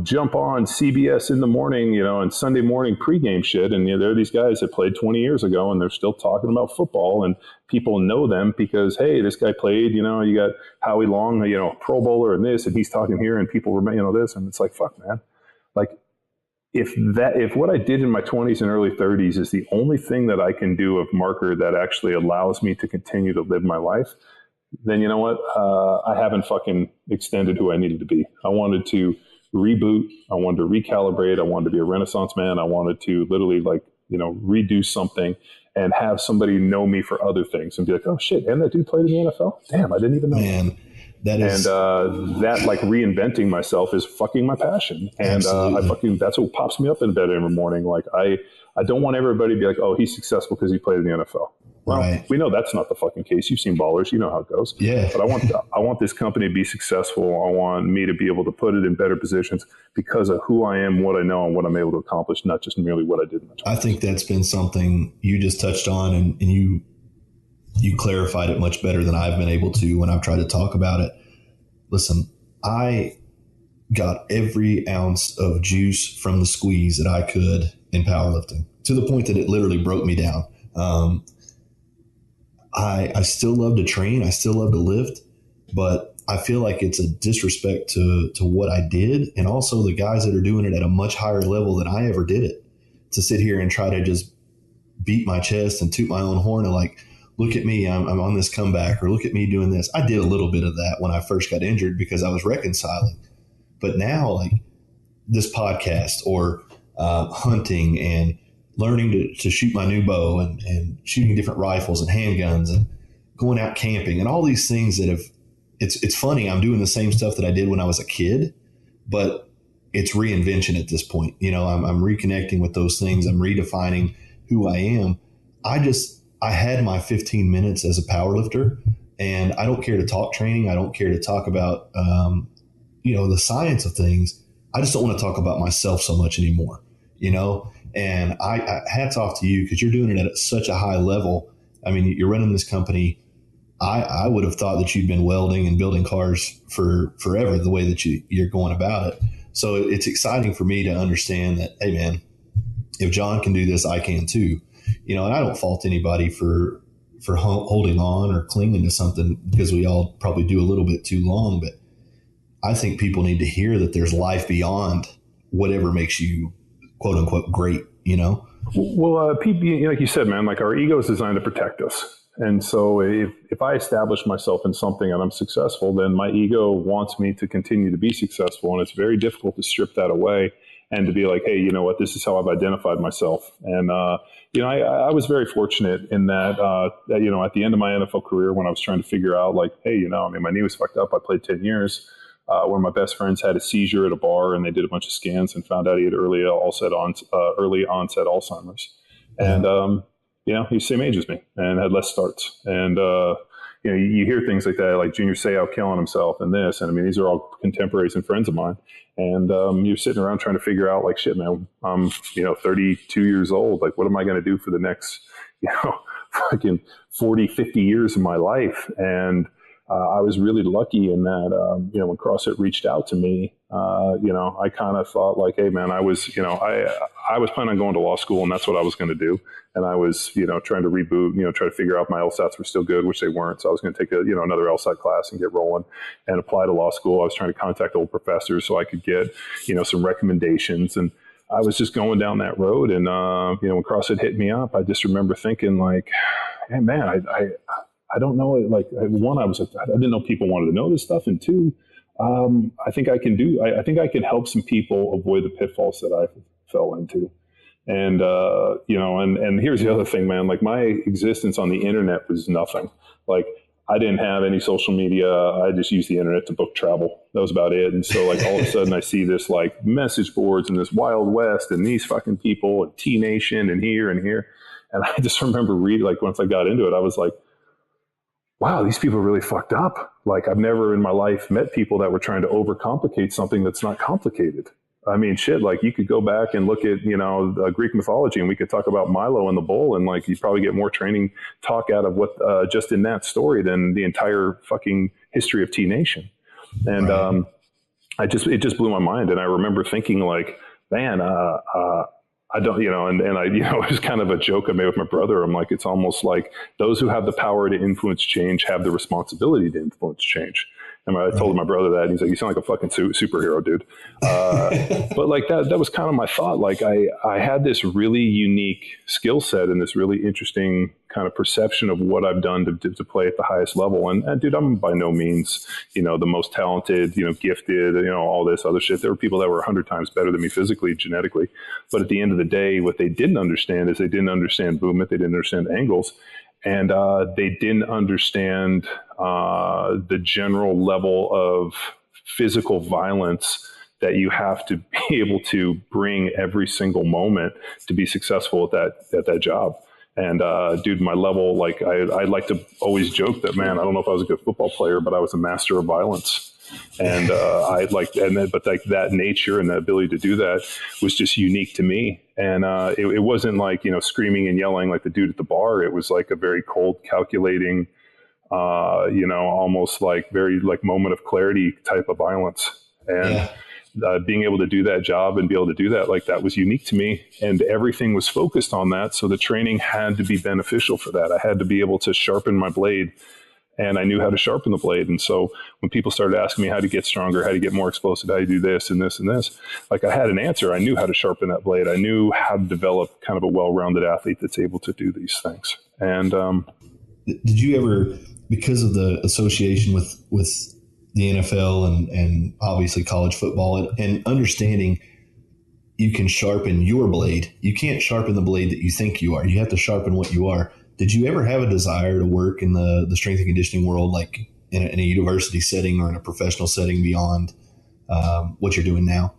jump on CBS in the morning, and Sunday morning pregame shit. And there are these guys that played 20 years ago and they're still talking about football and people know them because, hey, this guy played, you got Howie Long, Pro Bowler and this, and he's talking here and people remember, this. And it's like, fuck, man. Like, if what I did in my 20s and early 30s is the only thing that I can do of marker that actually allows me to continue to live my life, then you know what? I haven't fucking extended who I needed to be. I wanted to reboot. I wanted to recalibrate. I wanted to be a Renaissance man. I wanted to literally redo something and have somebody know me for other things and be like, oh shit, and that dude played in the NFL? Damn, I didn't even know. Man. That is, that like reinventing myself is fucking my passion. And that's what pops me up in bed every morning. Like I don't want everybody to be like, oh, he's successful because he played in the NFL. Well, right. We know that's not the fucking case. You've seen Ballers, you know how it goes. Yeah. But I want this company to be successful. I want me to be able to put it in better positions because of who I am, what I know, and what I'm able to accomplish, not just merely what I did in my 20s. I think that's been something you just touched on and you clarified it much better than I've been able to when I've tried to talk about it. Listen, I got every ounce of juice from the squeeze that I could in powerlifting to the point that it literally broke me down. I still love to train. I still love to lift, but I feel like it's a disrespect to what I did. And also the guys that are doing it at a much higher level than I ever did it, to sit here and try to just beat my chest and toot my own horn and like, look at me, I'm on this comeback, or look at me doing this. I did a little bit of that when I first got injured because I was reconciling. But now, like this podcast or hunting and learning to shoot my new bow and shooting different rifles and handguns and going out camping and all these things that have, it's funny. I'm doing the same stuff that I did when I was a kid, but it's reinvention at this point. I'm reconnecting with those things. I'm redefining who I am. I had my 15 minutes as a powerlifter, and I don't care to talk training. I don't care to talk about, the science of things. I just don't want to talk about myself so much anymore, and I hats off to you because you're doing it at such a high level. I mean, you're running this company. I would have thought that you'd been welding and building cars for forever the way that you're going about it. So it's exciting for me to understand that, hey man, if John can do this, I can too. And I don't fault anybody for holding on or clinging to something because we all probably do a little bit too long. But I think people need to hear that there's life beyond whatever makes you quote unquote great, Well, people, like you said, man, like our ego is designed to protect us. And so if I establish myself in something and I'm successful, then my ego wants me to continue to be successful. And it's very difficult to strip that away and to be like, hey, you know what, this is how I've identified myself. And, I was very fortunate in that, at the end of my NFL career, when I was trying to figure out like, hey, my knee was fucked up. I played 10 years. One of my best friends had a seizure at a bar and they did a bunch of scans and found out he had early onset Alzheimer's. And, he's the same age as me and had less starts. And, you hear things like that, like Junior Seau killing himself and this. And I mean, these are all contemporaries and friends of mine. And you're sitting around trying to figure out like, shit, man, I'm, 32 years old. Like, what am I going to do for the next, fucking 40, 50 years of my life? And I was really lucky in that, when CrossFit reached out to me, I kind of thought like, hey man, I was, I was planning on going to law school, and that's what I was going to do. And I was, trying to reboot, try to figure out if my LSATs were still good, which they weren't. So I was going to take another LSAT class and get rolling and apply to law school. I was trying to contact old professors so I could get, some recommendations. And I was just going down that road. And, when CrossFit hit me up, I just remember thinking like, hey, man, I don't know. Like, one, I was like, I didn't know people wanted to know this stuff. And two, I think I can help some people avoid the pitfalls that I fell into. And, and here's the other thing, man, like my existence on the internet was nothing. Like I didn't have any social media. I just used the internet to book travel. That was about it. And so like all of a sudden I see this like message boards and this Wild West and these fucking people and T Nation and here and here. And I just remember reading, like once I got into it, I was like, wow, these people are really fucked up. Like I've never in my life met people that were trying to overcomplicate something that's not complicated. I mean, shit, like you could go back and look at, Greek mythology and we could talk about Milo and the bull and like you'd probably get more training talk out of what just in that story than the entire fucking history of T Nation. And right. It just blew my mind. And I remember thinking like, man, I don't, and I, it was kind of a joke I made with my brother. I'm like, it's almost like those who have the power to influence change have the responsibility to influence change. And I told my brother that, and he's like, you sound like a fucking superhero, dude. But like that was kind of my thought. Like I had this really unique skill set and this really interesting kind of perception of what I've done to play at the highest level. And dude, I'm by no means, the most talented, gifted, all this other shit. There were people that were 100 times better than me physically, genetically. But at the end of the day, what they didn't understand is they didn't understand movement. They didn't understand angles. And they didn't understand the general level of physical violence that you have to be able to bring every single moment to be successful at that job. And dude, my level, like I like to always joke that, man, I don't know if I was a good football player, but I was a master of violence. And but like that nature and the ability to do that was just unique to me. And it wasn't like, screaming and yelling like the dude at the bar. It was like a very cold, calculating, almost like very like moment of clarity type of violence. And being able to do that job and be able to do that, like that was unique to me. And everything was focused on that. So the training had to be beneficial for that. I had to be able to sharpen my blade. And I knew how to sharpen the blade. And so when people started asking me how to get stronger, how to get more explosive, how to do this and this and this, like I had an answer. I knew how to sharpen that blade. I knew how to develop kind of a well-rounded athlete that's able to do these things. And did you ever, because of the association with the NFL and obviously college football and understanding you can sharpen your blade, you can't sharpen the blade that you think you are. You have to sharpen what you are. Did you ever have a desire to work in the strength and conditioning world, like in a university setting or in a professional setting beyond what you're doing now?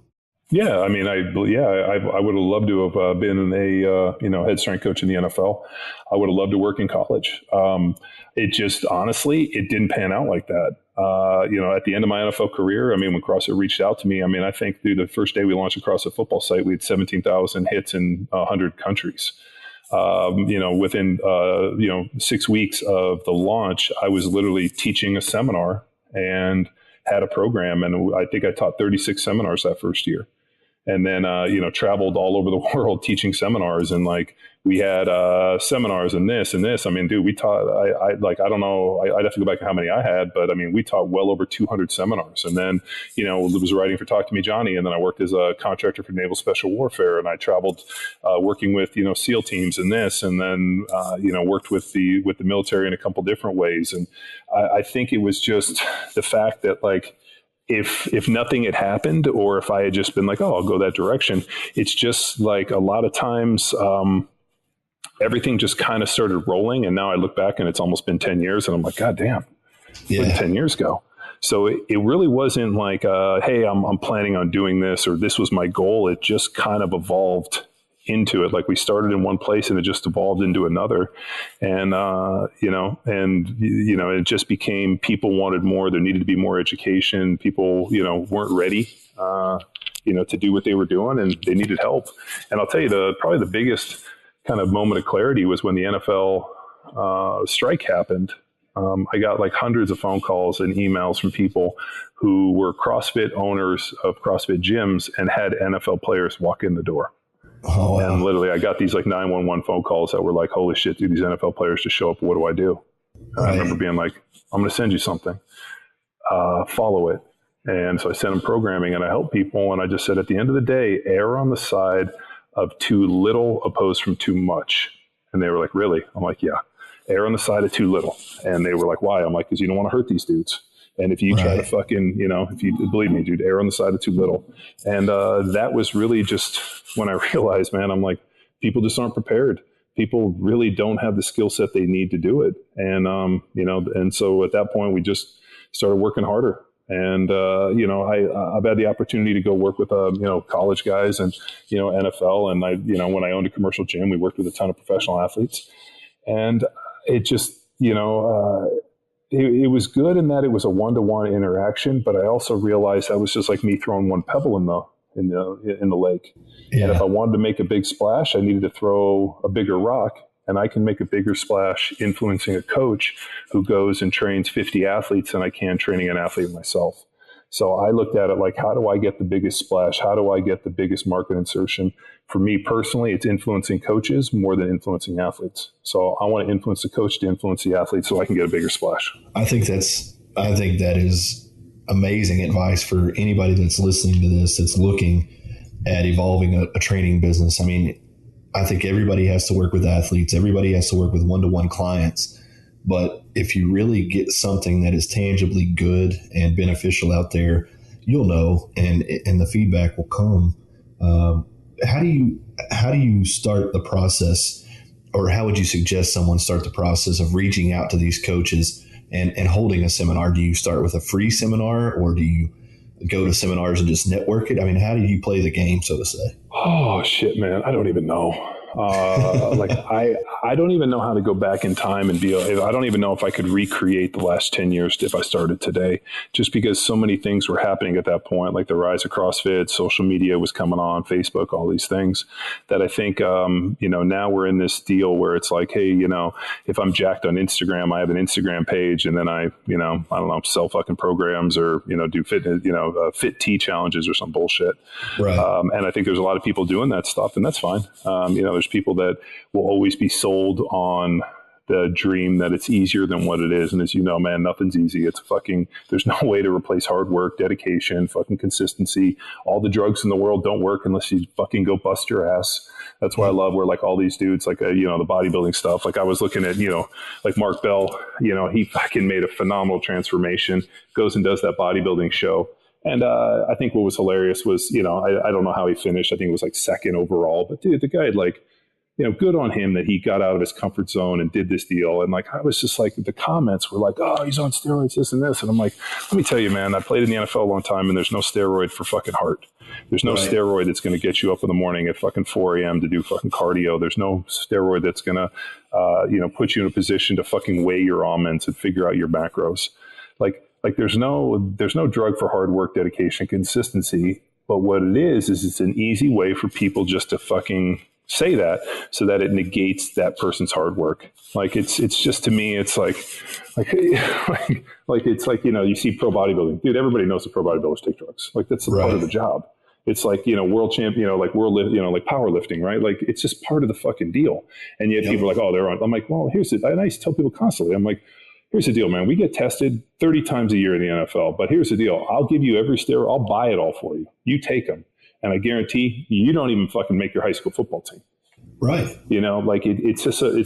Yeah, I mean, I would have loved to have been a head strength coach in the NFL. I would have loved to work in college. It just honestly, it didn't pan out like that. At the end of my NFL career, I mean, when CrossFit reached out to me, I mean, I think through the first day we launched a CrossFit football site, we had 17,000 hits in 100 countries. Within 6 weeks of the launch, I was literally teaching a seminar and had a program. And I think I taught 36 seminars that first year. And then, traveled all over the world teaching seminars. And like, we had seminars and this and this. I mean, dude, we taught, I don't know, I'd have to go back to how many I had, but I mean, we taught well over 200 seminars. And then, was writing for Talk to Me, Johnny. And then I worked as a contractor for Naval Special Warfare. And I traveled working with, SEAL teams and this, and then, worked with the military in a couple different ways. And I think it was just the fact that like, if nothing had happened, or if I had just been like, oh, I'll go that direction, it's just like a lot of times, everything just kind of started rolling. And now I look back and it's almost been 10 years and I'm like, God damn, where did 10 years go? So it really wasn't like, hey, I'm planning on doing this, or this was my goal. It just kind of evolved into it. Like we started in one place and it just evolved into another. And, it just became, people wanted more. There needed to be more education. People, weren't ready, to do what they were doing, and they needed help. And I'll tell you, probably the biggest kind of moment of clarity was when the NFL strike happened. I got like hundreds of phone calls and emails from people who were CrossFit owners of CrossFit gyms and had NFL players walk in the door. Oh, wow. And literally I got these like 911 phone calls that were like, holy shit, dude, these NFL players just show up. What do I do? And I remember being like, I'm going to send you something, follow it. And so I sent them programming and I help people. And I just said, at the end of the day, err on the side of too little opposed from too much. And they were like, really? I'm like, yeah, err on the side of too little. And they were like, why? I'm like, because you don't want to hurt these dudes. And if you try to fucking, if you believe me, dude, err on the side of too little. And that was really just when I realized, man, I'm like, people just aren't prepared. People really don't have the skill set they need to do it. And, and so at that point, we just started working harder. And, I've had the opportunity to go work with, college guys and, NFL. And when I owned a commercial gym, we worked with a ton of professional athletes. And it just, it was good in that it was a one-to-one interaction, but I also realized that was just like me throwing one pebble in the lake. Yeah. And if I wanted to make a big splash, I needed to throw a bigger rock, and I can make a bigger splash influencing a coach who goes and trains 50 athletes than I can training an athlete myself. So I looked at it like, how do I get the biggest splash? How do I get the biggest market insertion? For me personally, it's influencing coaches more than influencing athletes. So I want to influence the coach to influence the athlete so I can get a bigger splash. I think that is amazing advice for anybody that's listening to this, that's looking at evolving a training business. I mean, I think everybody has to work with athletes. Everybody has to work with one-to-one clients. But if you really get something that is tangibly good and beneficial out there, you'll know, and the feedback will come. How do you start the process, or how would you suggest someone start the process of reaching out to these coaches and holding a seminar? Do you start with a free seminar, or do you go to seminars and just network it? I mean, how do you play the game, so to say? Oh shit, man. I don't even know. I don't even know how to go back in time and I don't even know if I could recreate the last 10 years if I started today, just because so many things were happening at that point, like the rise of CrossFit, social media was coming on, Facebook, all these things that I think, now we're in this deal where it's like, hey, if I'm jacked on Instagram, I have an Instagram page, and then I don't know, sell fucking programs or, do fitness, fit tea challenges or some bullshit. Right. And I think there's a lot of people doing that stuff, and that's fine. There's people that will always be sold on the dream that it's easier than what it is. And as you know, man, nothing's easy. There's no way to replace hard work, dedication, fucking consistency. All the drugs in the world don't work unless you fucking go bust your ass. That's why I love where like all these dudes, like, the bodybuilding stuff. Like I was looking at, like Mark Bell, he fucking made a phenomenal transformation, goes and does that bodybuilding show. And I think what was hilarious was, I don't know how he finished. I think it was like second overall. But dude, the guy had like, good on him that he got out of his comfort zone and did this deal. And like, I was just like, the comments were like, oh, he's on steroids, this and this. And I'm like, let me tell you, man, I played in the NFL a long time, and there's no steroid for fucking heart. There's no steroid that's going to get you up in the morning at fucking 4 a.m. to do fucking cardio. There's no steroid that's going to, put you in a position to fucking weigh your almonds and figure out your macros. Like there's no drug for hard work, dedication, consistency. But what it is it's an easy way for people just to fucking say that, so that it negates that person's hard work. Like it's just, to me, it's like it's like, you see pro bodybuilding, dude, everybody knows that pro bodybuilders take drugs. Like that's part of the job. It's like, world champion, like world, like powerlifting, right? Like it's just part of the fucking deal. And yet people are like, oh, they're on. I'm like, well, here's it. And I used to tell people constantly, I'm like, here's the deal, man. We get tested 30 times a year in the NFL, but here's the deal. I'll give you every steroid. I'll buy it all for you. You take them. And I guarantee you don't even fucking make your high school football team. Right. Like it's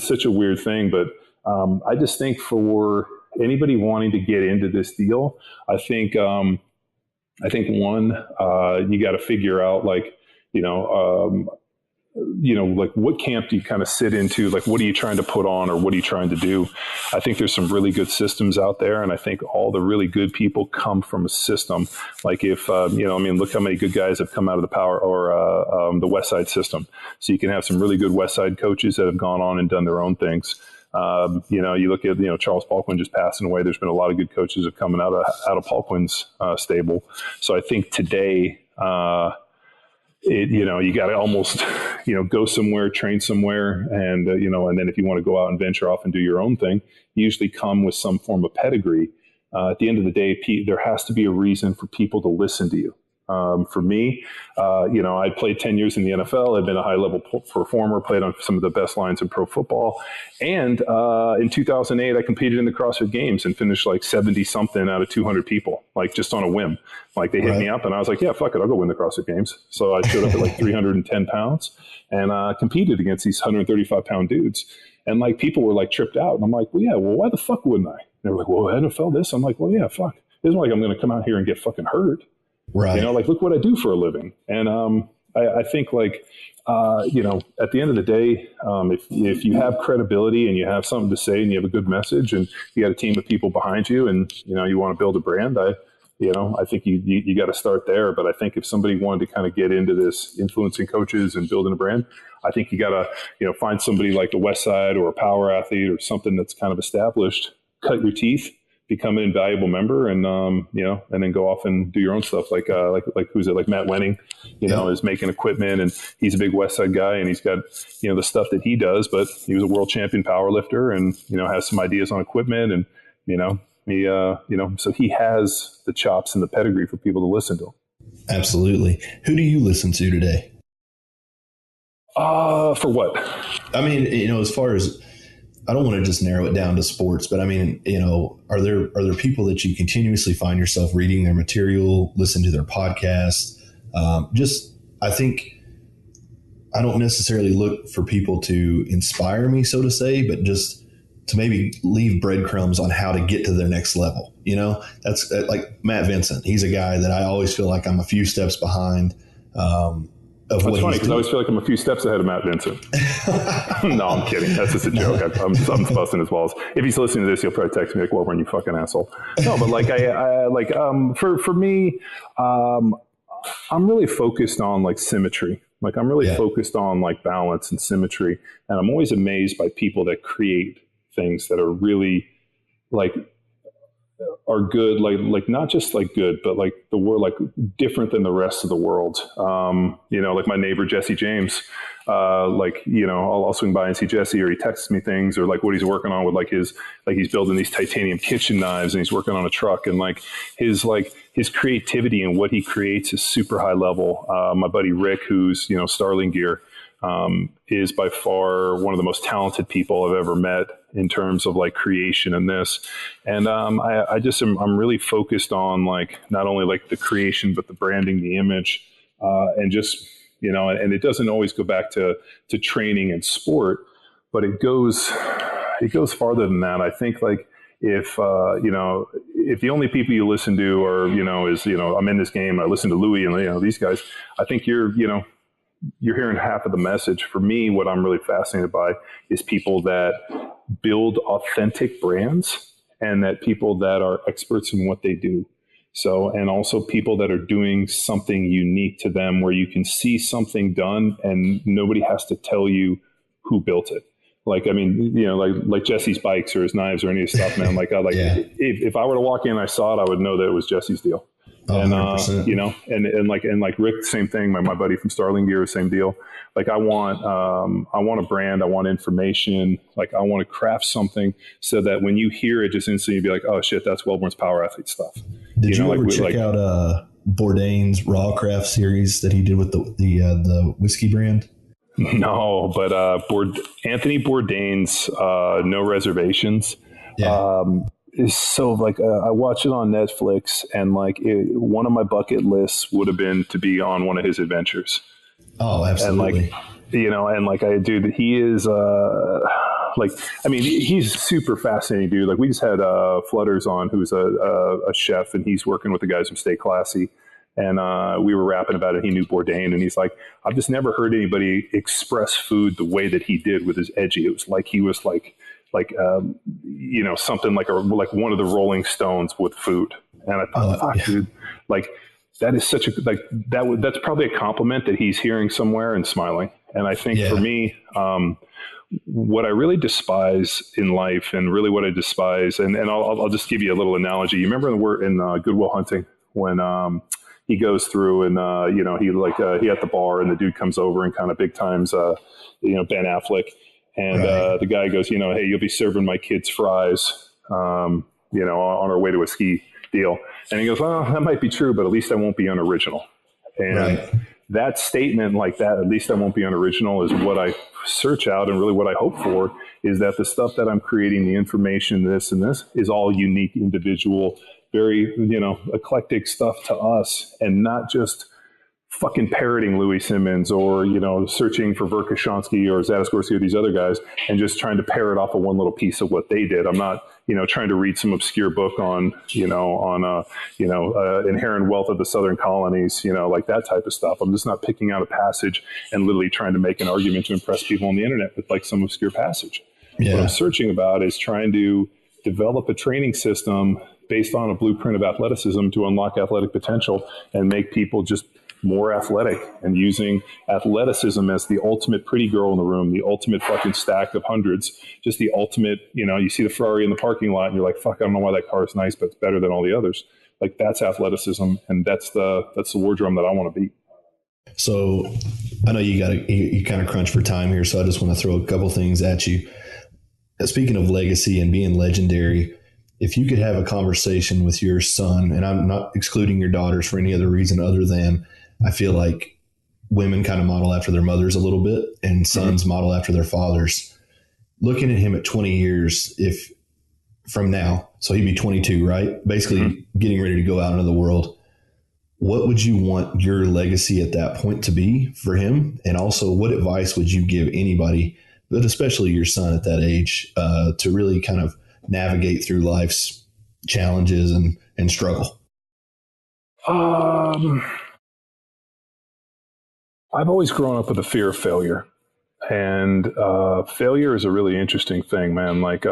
such a weird thing. But I just think for anybody wanting to get into this deal, I think one, you got to figure out like, like what camp do you kind of sit into? Like, what are you trying to put on, or what are you trying to do? I think there's some really good systems out there. And I think all the really good people come from a system. Like if, look how many good guys have come out of the power or the West Side system. So you can have some really good West Side coaches that have gone on and done their own things. You look at, Charles Paulquin just passing away. There's been a lot of good coaches that have coming out of Paulquin's stable. So I think today, you got to almost, go somewhere, train somewhere. And, and then if you want to go out and venture off and do your own thing, you usually come with some form of pedigree. At the end of the day, there has to be a reason for people to listen to you. For me, I played 10 years in the NFL. I've been a high level performer, played on some of the best lines in pro football. And in 2008, I competed in the CrossFit Games and finished like 70 something out of 200 people, like just on a whim. Like they hit me up and I was like, yeah, fuck it, I'll go win the CrossFit Games. So I showed up at like 310 pounds and competed against these 135 pound dudes. And like people were like tripped out. And I'm like, well, yeah, well, why the fuck wouldn't I? And they were like, well, NFL this? I'm like, well, yeah, fuck. It isn't like I'm going to come out here and get fucking hurt. Right. Like, look what I do for a living. And I think like, at the end of the day, if you have credibility and you have something to say and you have a good message and you got a team of people behind you and, you want to build a brand, I think you got to start there. But I think if somebody wanted to kind of get into this influencing coaches and building a brand, I think you got to, find somebody like the West Side or a power athlete or something that's kind of established, cut your teeth, become an invaluable member and, and then go off and do your own stuff. Like who's it? Like Matt Wenning, is making equipment and he's a big West Side guy and he's got, the stuff that he does, but he was a world champion power lifter and, has some ideas on equipment and, so he has the chops and the pedigree for people to listen to. Absolutely. Who do you listen to today? For what? I mean, as far as, I don't want to just narrow it down to sports, but I mean, are there people that you continuously find yourself reading their material, listen to their podcasts? I think I don't necessarily look for people to inspire me, so to say, but just to maybe leave breadcrumbs on how to get to their next level. That's like Matt Vincent. He's a guy that I always feel like I'm a few steps behind. That's funny because I always feel like I'm a few steps ahead of Matt Vincent. No, I'm kidding. That's just a joke. I'm busting his balls. If he's listening to this, he'll probably text me like, "Welbourn, you fucking asshole." No, but like for me, I'm really focused on like symmetry. Like I'm really focused on like balance and symmetry, and I'm always amazed by people that create things that are really like are good, like not just like good, but like the world, like different than the rest of the world. Like my neighbor, Jesse James, I'll swing by and see Jesse, or he texts me things, or like what he's working on with he's building these titanium kitchen knives and he's working on a truck, and his creativity and what he creates is super high level. My buddy Rick, who's, Starling Gear, is by far one of the most talented people I've ever met in terms of like creation and this. And I'm really focused on like, not only like the creation, but the branding, the image, and just, and it doesn't always go back to training and sport, but it goes farther than that. I think like if the only people you listen to are, I'm in this game, I listen to Louis and, these guys, I think you're hearing half of the message. For me, what I'm really fascinated by is people that build authentic brands and that people that are experts in what they do. So, and also people that are doing something unique to them where you can see something done and nobody has to tell you who built it. Like, I mean, like Jesse's bikes or his knives or any of his stuff, man. If I were to walk in and I saw it, I would know that it was Jesse's deal. Oh, and, 100%. and like Rick, same thing. My buddy from Starling Gear, same deal. Like I want a brand, I want information. Like I want to craft something so that when you hear it, just instantly you'd be like, oh shit, that's Welbourn's Power Athlete stuff. Did you ever check out Bourdain's Raw Craft series that he did with the whiskey brand? No, but Anthony Bourdain's No Reservations. Yeah. Is so like I watch it on Netflix, and one of my bucket lists would have been to be on one of his adventures. Oh, absolutely. And he is he's super fascinating dude. Like we just had Flutters on, who's a chef, and he's working with the guys from Stay Classy. And we were rapping about it. He knew Bourdain, and he's like, I've just never heard anybody express food the way that he did with his edgy. It was like he was something like one of the Rolling Stones with food. And I thought, dude, like that is such a that's probably a compliment that he's hearing somewhere and smiling. And I think for me, what I really despise in life, and really what I despise, and I'll just give you a little analogy. You remember in Good Will Hunting when he goes through and he at the bar and the dude comes over and kind of big times Ben Affleck. And the guy goes, hey, you'll be serving my kids fries, on our way to a ski deal. And he goes, well, that might be true, but at least I won't be unoriginal. And Right. that statement like that, at least I won't be unoriginal, is what I search out, and really what I hope for is that the stuff that I'm creating, the information, this and this, is all unique, individual, very, eclectic stuff to us, and not just fucking parroting Louis Simmons or, searching for Verkhoshansky or Zadarsky or these other guys and just trying to parrot off of one little piece of what they did. I'm not, trying to read some obscure book on, inherent wealth of the Southern colonies, like that type of stuff. I'm just not picking out a passage and literally trying to make an argument to impress people on the internet with like some obscure passage. Yeah. What I'm searching about is trying to develop a training system based on a blueprint of athleticism to unlock athletic potential and make people just more athletic, and using athleticism as the ultimate pretty girl in the room, the ultimate fucking stack of hundreds, just the ultimate, you see the Ferrari in the parking lot and you're like, fuck, I don't know why that car is nice, but it's better than all the others. Like that's athleticism. And that's the war drum that I want to beat. So I know you kind of crunch for time here. So I just want to throw a couple things at you. Speaking of legacy and being legendary, if you could have a conversation with your son, and I'm not excluding your daughters for any other reason other than I feel like women kind of model after their mothers a little bit and sons model after their fathers. Looking at him at 20 years, if from now, so he'd be 22, right? Basically getting ready to go out into the world. What would you want your legacy at that point to be for him? And also what advice would you give anybody, but especially your son at that age, to really kind of navigate through life's challenges and struggle? I've always grown up with a fear of failure, and failure is a really interesting thing, man. Like,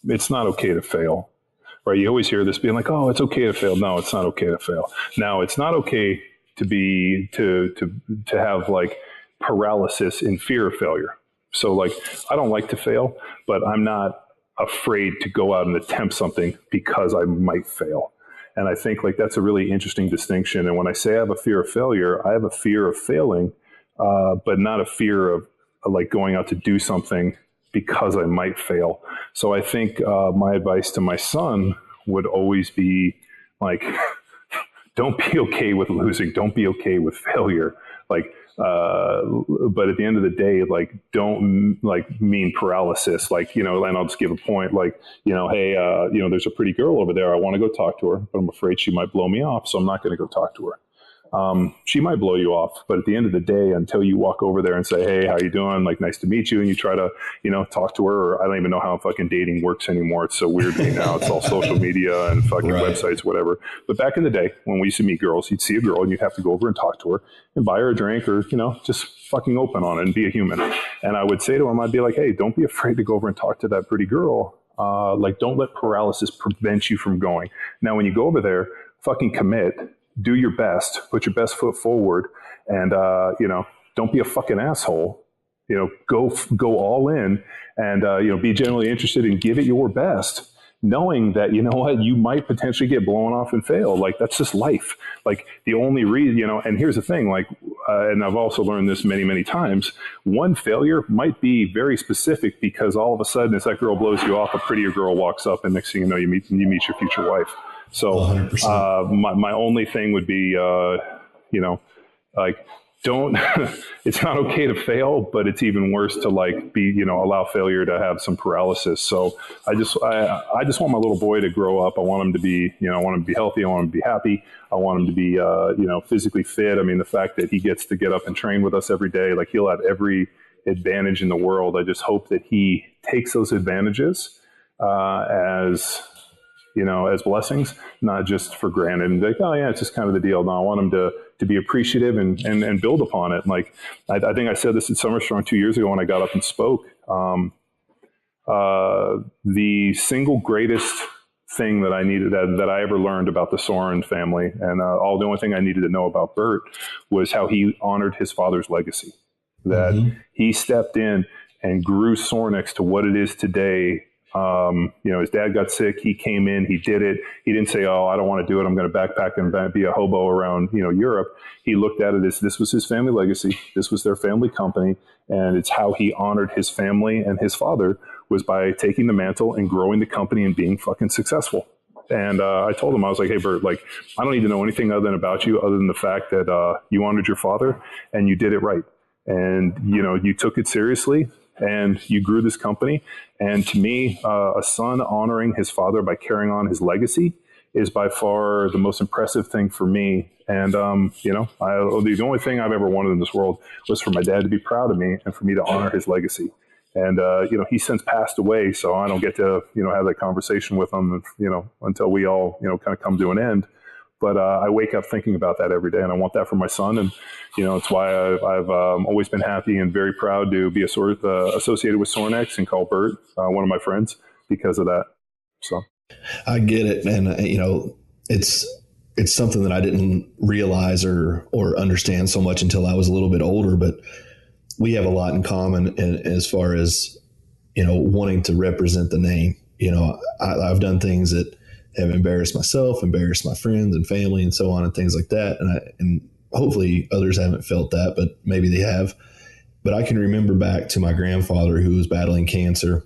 it's not okay to fail, right? You always hear this being like, oh, it's okay to fail. No, it's not okay to fail. Now, it's not okay to have like paralysis in fear of failure. So like, I don't like to fail, but I'm not afraid to go out and attempt something because I might fail. And I think like that's a really interesting distinction. And when I say I have a fear of failure, I have a fear of failing, but not a fear of like going out to do something because I might fail. So I think my advice to my son would always be like, don't be okay with losing. Don't be okay with failure. Like, but at the end of the day, like, don't like mean paralysis. Like, and I'll just give a point like, hey, there's a pretty girl over there. I want to go talk to her, but I'm afraid she might blow me off. So I'm not going to go talk to her. She might blow you off, but at the end of the day, until you walk over there and say, hey, how you doing? Like, nice to meet you. And you try to, talk to her, or I don't even know how fucking dating works anymore. It's so weird to me now. It's all social media and fucking websites, whatever. But back in the day when we used to meet girls, you'd see a girl and you'd have to go over and talk to her and buy her a drink, or, just fucking open on it and be a human. And I would say to him, I'd be like, hey, don't be afraid to go over and talk to that pretty girl. Like, don't let paralysis prevent you from going. Now, when you go over there, fucking commit. Do your best, put your best foot forward, and, don't be a fucking asshole, go all in, and, be genuinely interested and give it your best, knowing that, you might potentially get blown off and fail. Like, that's just life. Like, the only reason, and here's the thing, like, and I've also learned this many, many times, one failure might be very specific because all of a sudden, as that girl blows you off, a prettier girl walks up, and next thing you know, you meet your future wife. So my only thing would be, like, don't, it's not okay to fail, but it's even worse to like be, allow failure to have some paralysis. So I just want my little boy to grow up. I want him to be, I want him to be healthy. I want him to be happy. I want him to be, physically fit. I mean, the fact that he gets to get up and train with us every day, like he'll have every advantage in the world. I just hope that he takes those advantages, as blessings, not just for granted and like, oh yeah, it's just kind of the deal. No, I want them to be appreciative and build upon it. And like, I think I said this at Summer Strong 2 years ago when I got up and spoke. The single greatest thing that I needed, that I ever learned about the Soren family, and the only thing I needed to know about Bert was how he honored his father's legacy. That he stepped in and grew Sorinex to what it is today. His dad got sick. He came in, he did it. He didn't say, oh, I don't want to do it. I'm going to backpack and be a hobo around, Europe. He looked at it as this was his family legacy. This was their family company. And it's how he honored his family and his father was by taking the mantle and growing the company and being fucking successful. And I told him, I was like, hey, Bert, like, I don't need to know anything other than about you, other than the fact that you honored your father and you did it right. And, you took it seriously and you grew this company. And to me, a son honoring his father by carrying on his legacy is by far the most impressive thing for me. And, the only thing I've ever wanted in this world was for my dad to be proud of me and for me to honor his legacy. And, he's since passed away, so I don't get to, have that conversation with him, until we all, kind of come to an end. But I wake up thinking about that every day, and I want that for my son. And, it's why I've always been happy and very proud to be associated with Sorinex and call Bert one of my friends because of that. So I get it, man. It's something that I didn't realize or understand so much until I was a little bit older, but we have a lot in common as far as, wanting to represent the name. I've done things that have embarrassed myself, embarrassed my friends and family and so on and things like that. And hopefully others haven't felt that, but maybe they have. But I can remember back to my grandfather who was battling cancer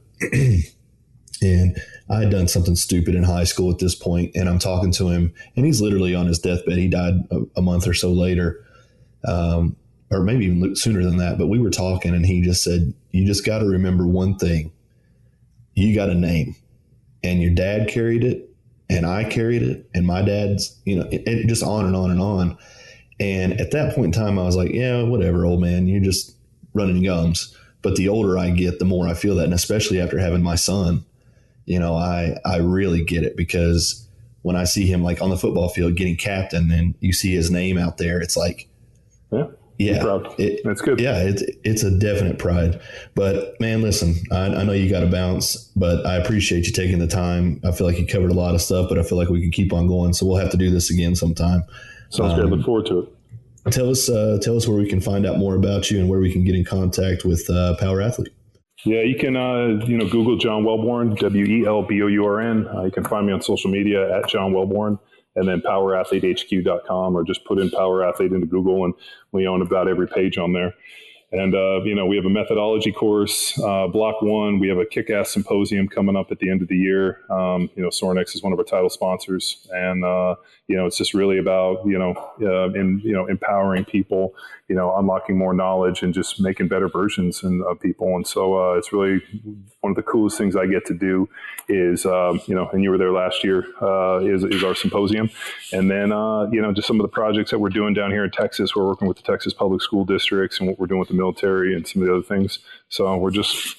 and I had done something stupid in high school at this point, and I'm talking to him and he's literally on his deathbed. He died a month or so later. Or maybe even sooner than that, but we were talking and he just said, you just got to remember one thing. You got a name, and your dad carried it and I carried it and my dad's, it just on and on and on. And at that point in time, I was like, yeah, whatever, old man, you're just running gums. But the older I get, the more I feel that. And especially after having my son, I really get it, because when I see him like on the football field getting captain and you see his name out there, it's like, yeah, that's good. Yeah, it's a definite pride. But man, listen, I know you got to bounce, but I appreciate you taking the time. I feel like you covered a lot of stuff, but I feel like we can keep on going. So we'll have to do this again sometime. Sounds good. I look forward to it. Tell us where we can find out more about you and where we can get in contact with Power Athlete. Yeah, you can Google John Welbourn, WELBOURN. You can find me on social media at John Welbourn. And then powerathletehq.com, or just put in Power Athlete into Google, and we own about every page on there. And, we have a methodology course, block 1. We have a kick-ass symposium coming up at the end of the year. Sorinex is one of our title sponsors. And, it's just really about, empowering people, unlocking more knowledge and just making better versions of people. And so it's really one of the coolest things I get to do is, and you were there last year, is our symposium. And then, just some of the projects that we're doing down here in Texas. We're working with the Texas public school districts and what we're doing with the military and some of the other things. So we're just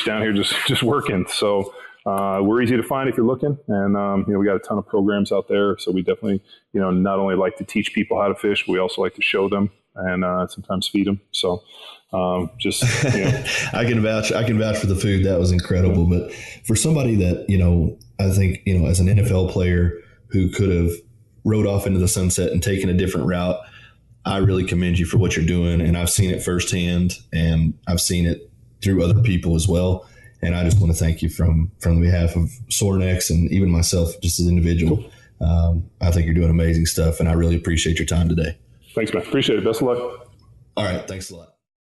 down here just working. So we're easy to find if you're looking. And, we got a ton of programs out there. So we definitely, not only like to teach people how to fish, we also like to show them and sometimes feed them. So I can vouch for the food. That was incredible. But for somebody that, I think, as an NFL player who could have rode off into the sunset and taken a different route, I really commend you for what you're doing. And I've seen it firsthand, and I've seen it through other people as well. And I just want to thank you from the behalf of Sorinex and even myself, just as an individual. I think you're doing amazing stuff, and I really appreciate your time today. Thanks, man. Appreciate it. Best of luck. All right. Thanks a lot.